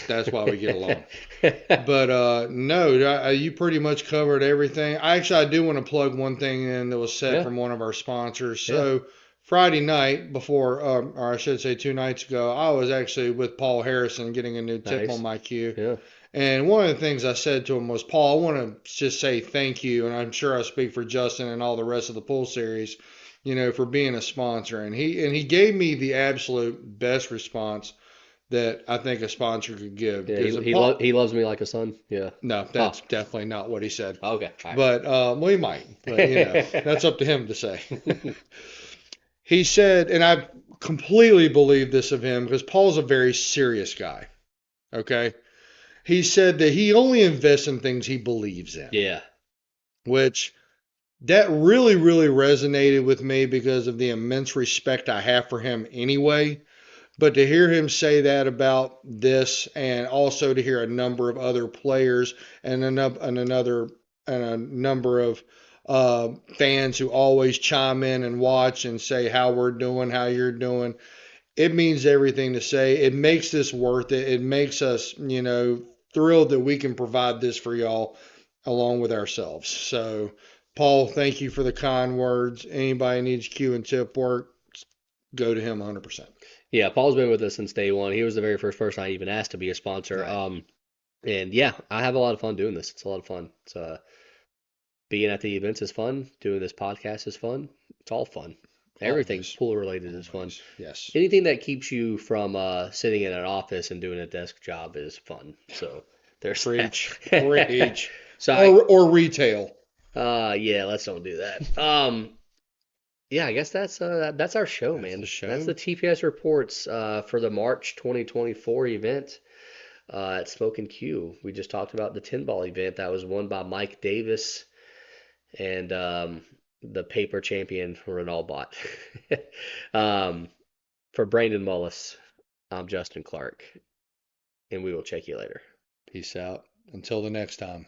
that's why we get along. But no, you pretty much covered everything. I do want to plug one thing in that was said Yeah, from one of our sponsors. yeah, So Friday night before, or I should say 2 nights ago, I was actually with Paul Harrison getting a new tip on nice. my cue. Yeah, And one of the things I said to him was, Paul, I want to just say thank you, and I'm sure I speak for Justin and all the rest of the pool series, for being a sponsor. And he gave me the absolute best response that I think a sponsor could give. yeah. Because He loves me like a son. Yeah. no, Oh, that's definitely not what he said. okay. All But well, he might. But right. that's up to him to say. He said, and I completely believe this of him because Paul's a very serious guy. Okay. He said that he only invests in things he believes in, Yeah. which that really, really resonated with me because of the immense respect I have for him anyway. But to hear him say that about this, and also to hear a number of other players and a number of fans who always chime in and watch and say how we're doing, how you're doing, it means everything to say. It makes this worth it. It makes us, thrilled that we can provide this for y'all along with ourselves. So, Paul, thank you for the kind words. Anybody needs Q and tip work, go to him 100%. Yeah, Paul's been with us since day one. He was the very first person I even asked to be a sponsor. Right. And yeah, I have a lot of fun doing this. It's a lot of fun. It's being at the events is fun. Doing this podcast is fun. It's all fun. Everything Always. pool related is fun. Always. Yes. Anything that keeps you from sitting in an office and doing a desk job is fun. So there's that. Preach. Preach. So Or retail. Yeah, let's don't do that. Yeah, I guess that's our show, That's the man. That's show. the TPS reports for the March 2024 event at Smokin Q. We just talked about the 10 ball event that was won by Mike Davis and the paper champion Renal Bot. um, for Brandon Mullis, I'm Justin Clark, and we will check you later. Peace out. Until the next time.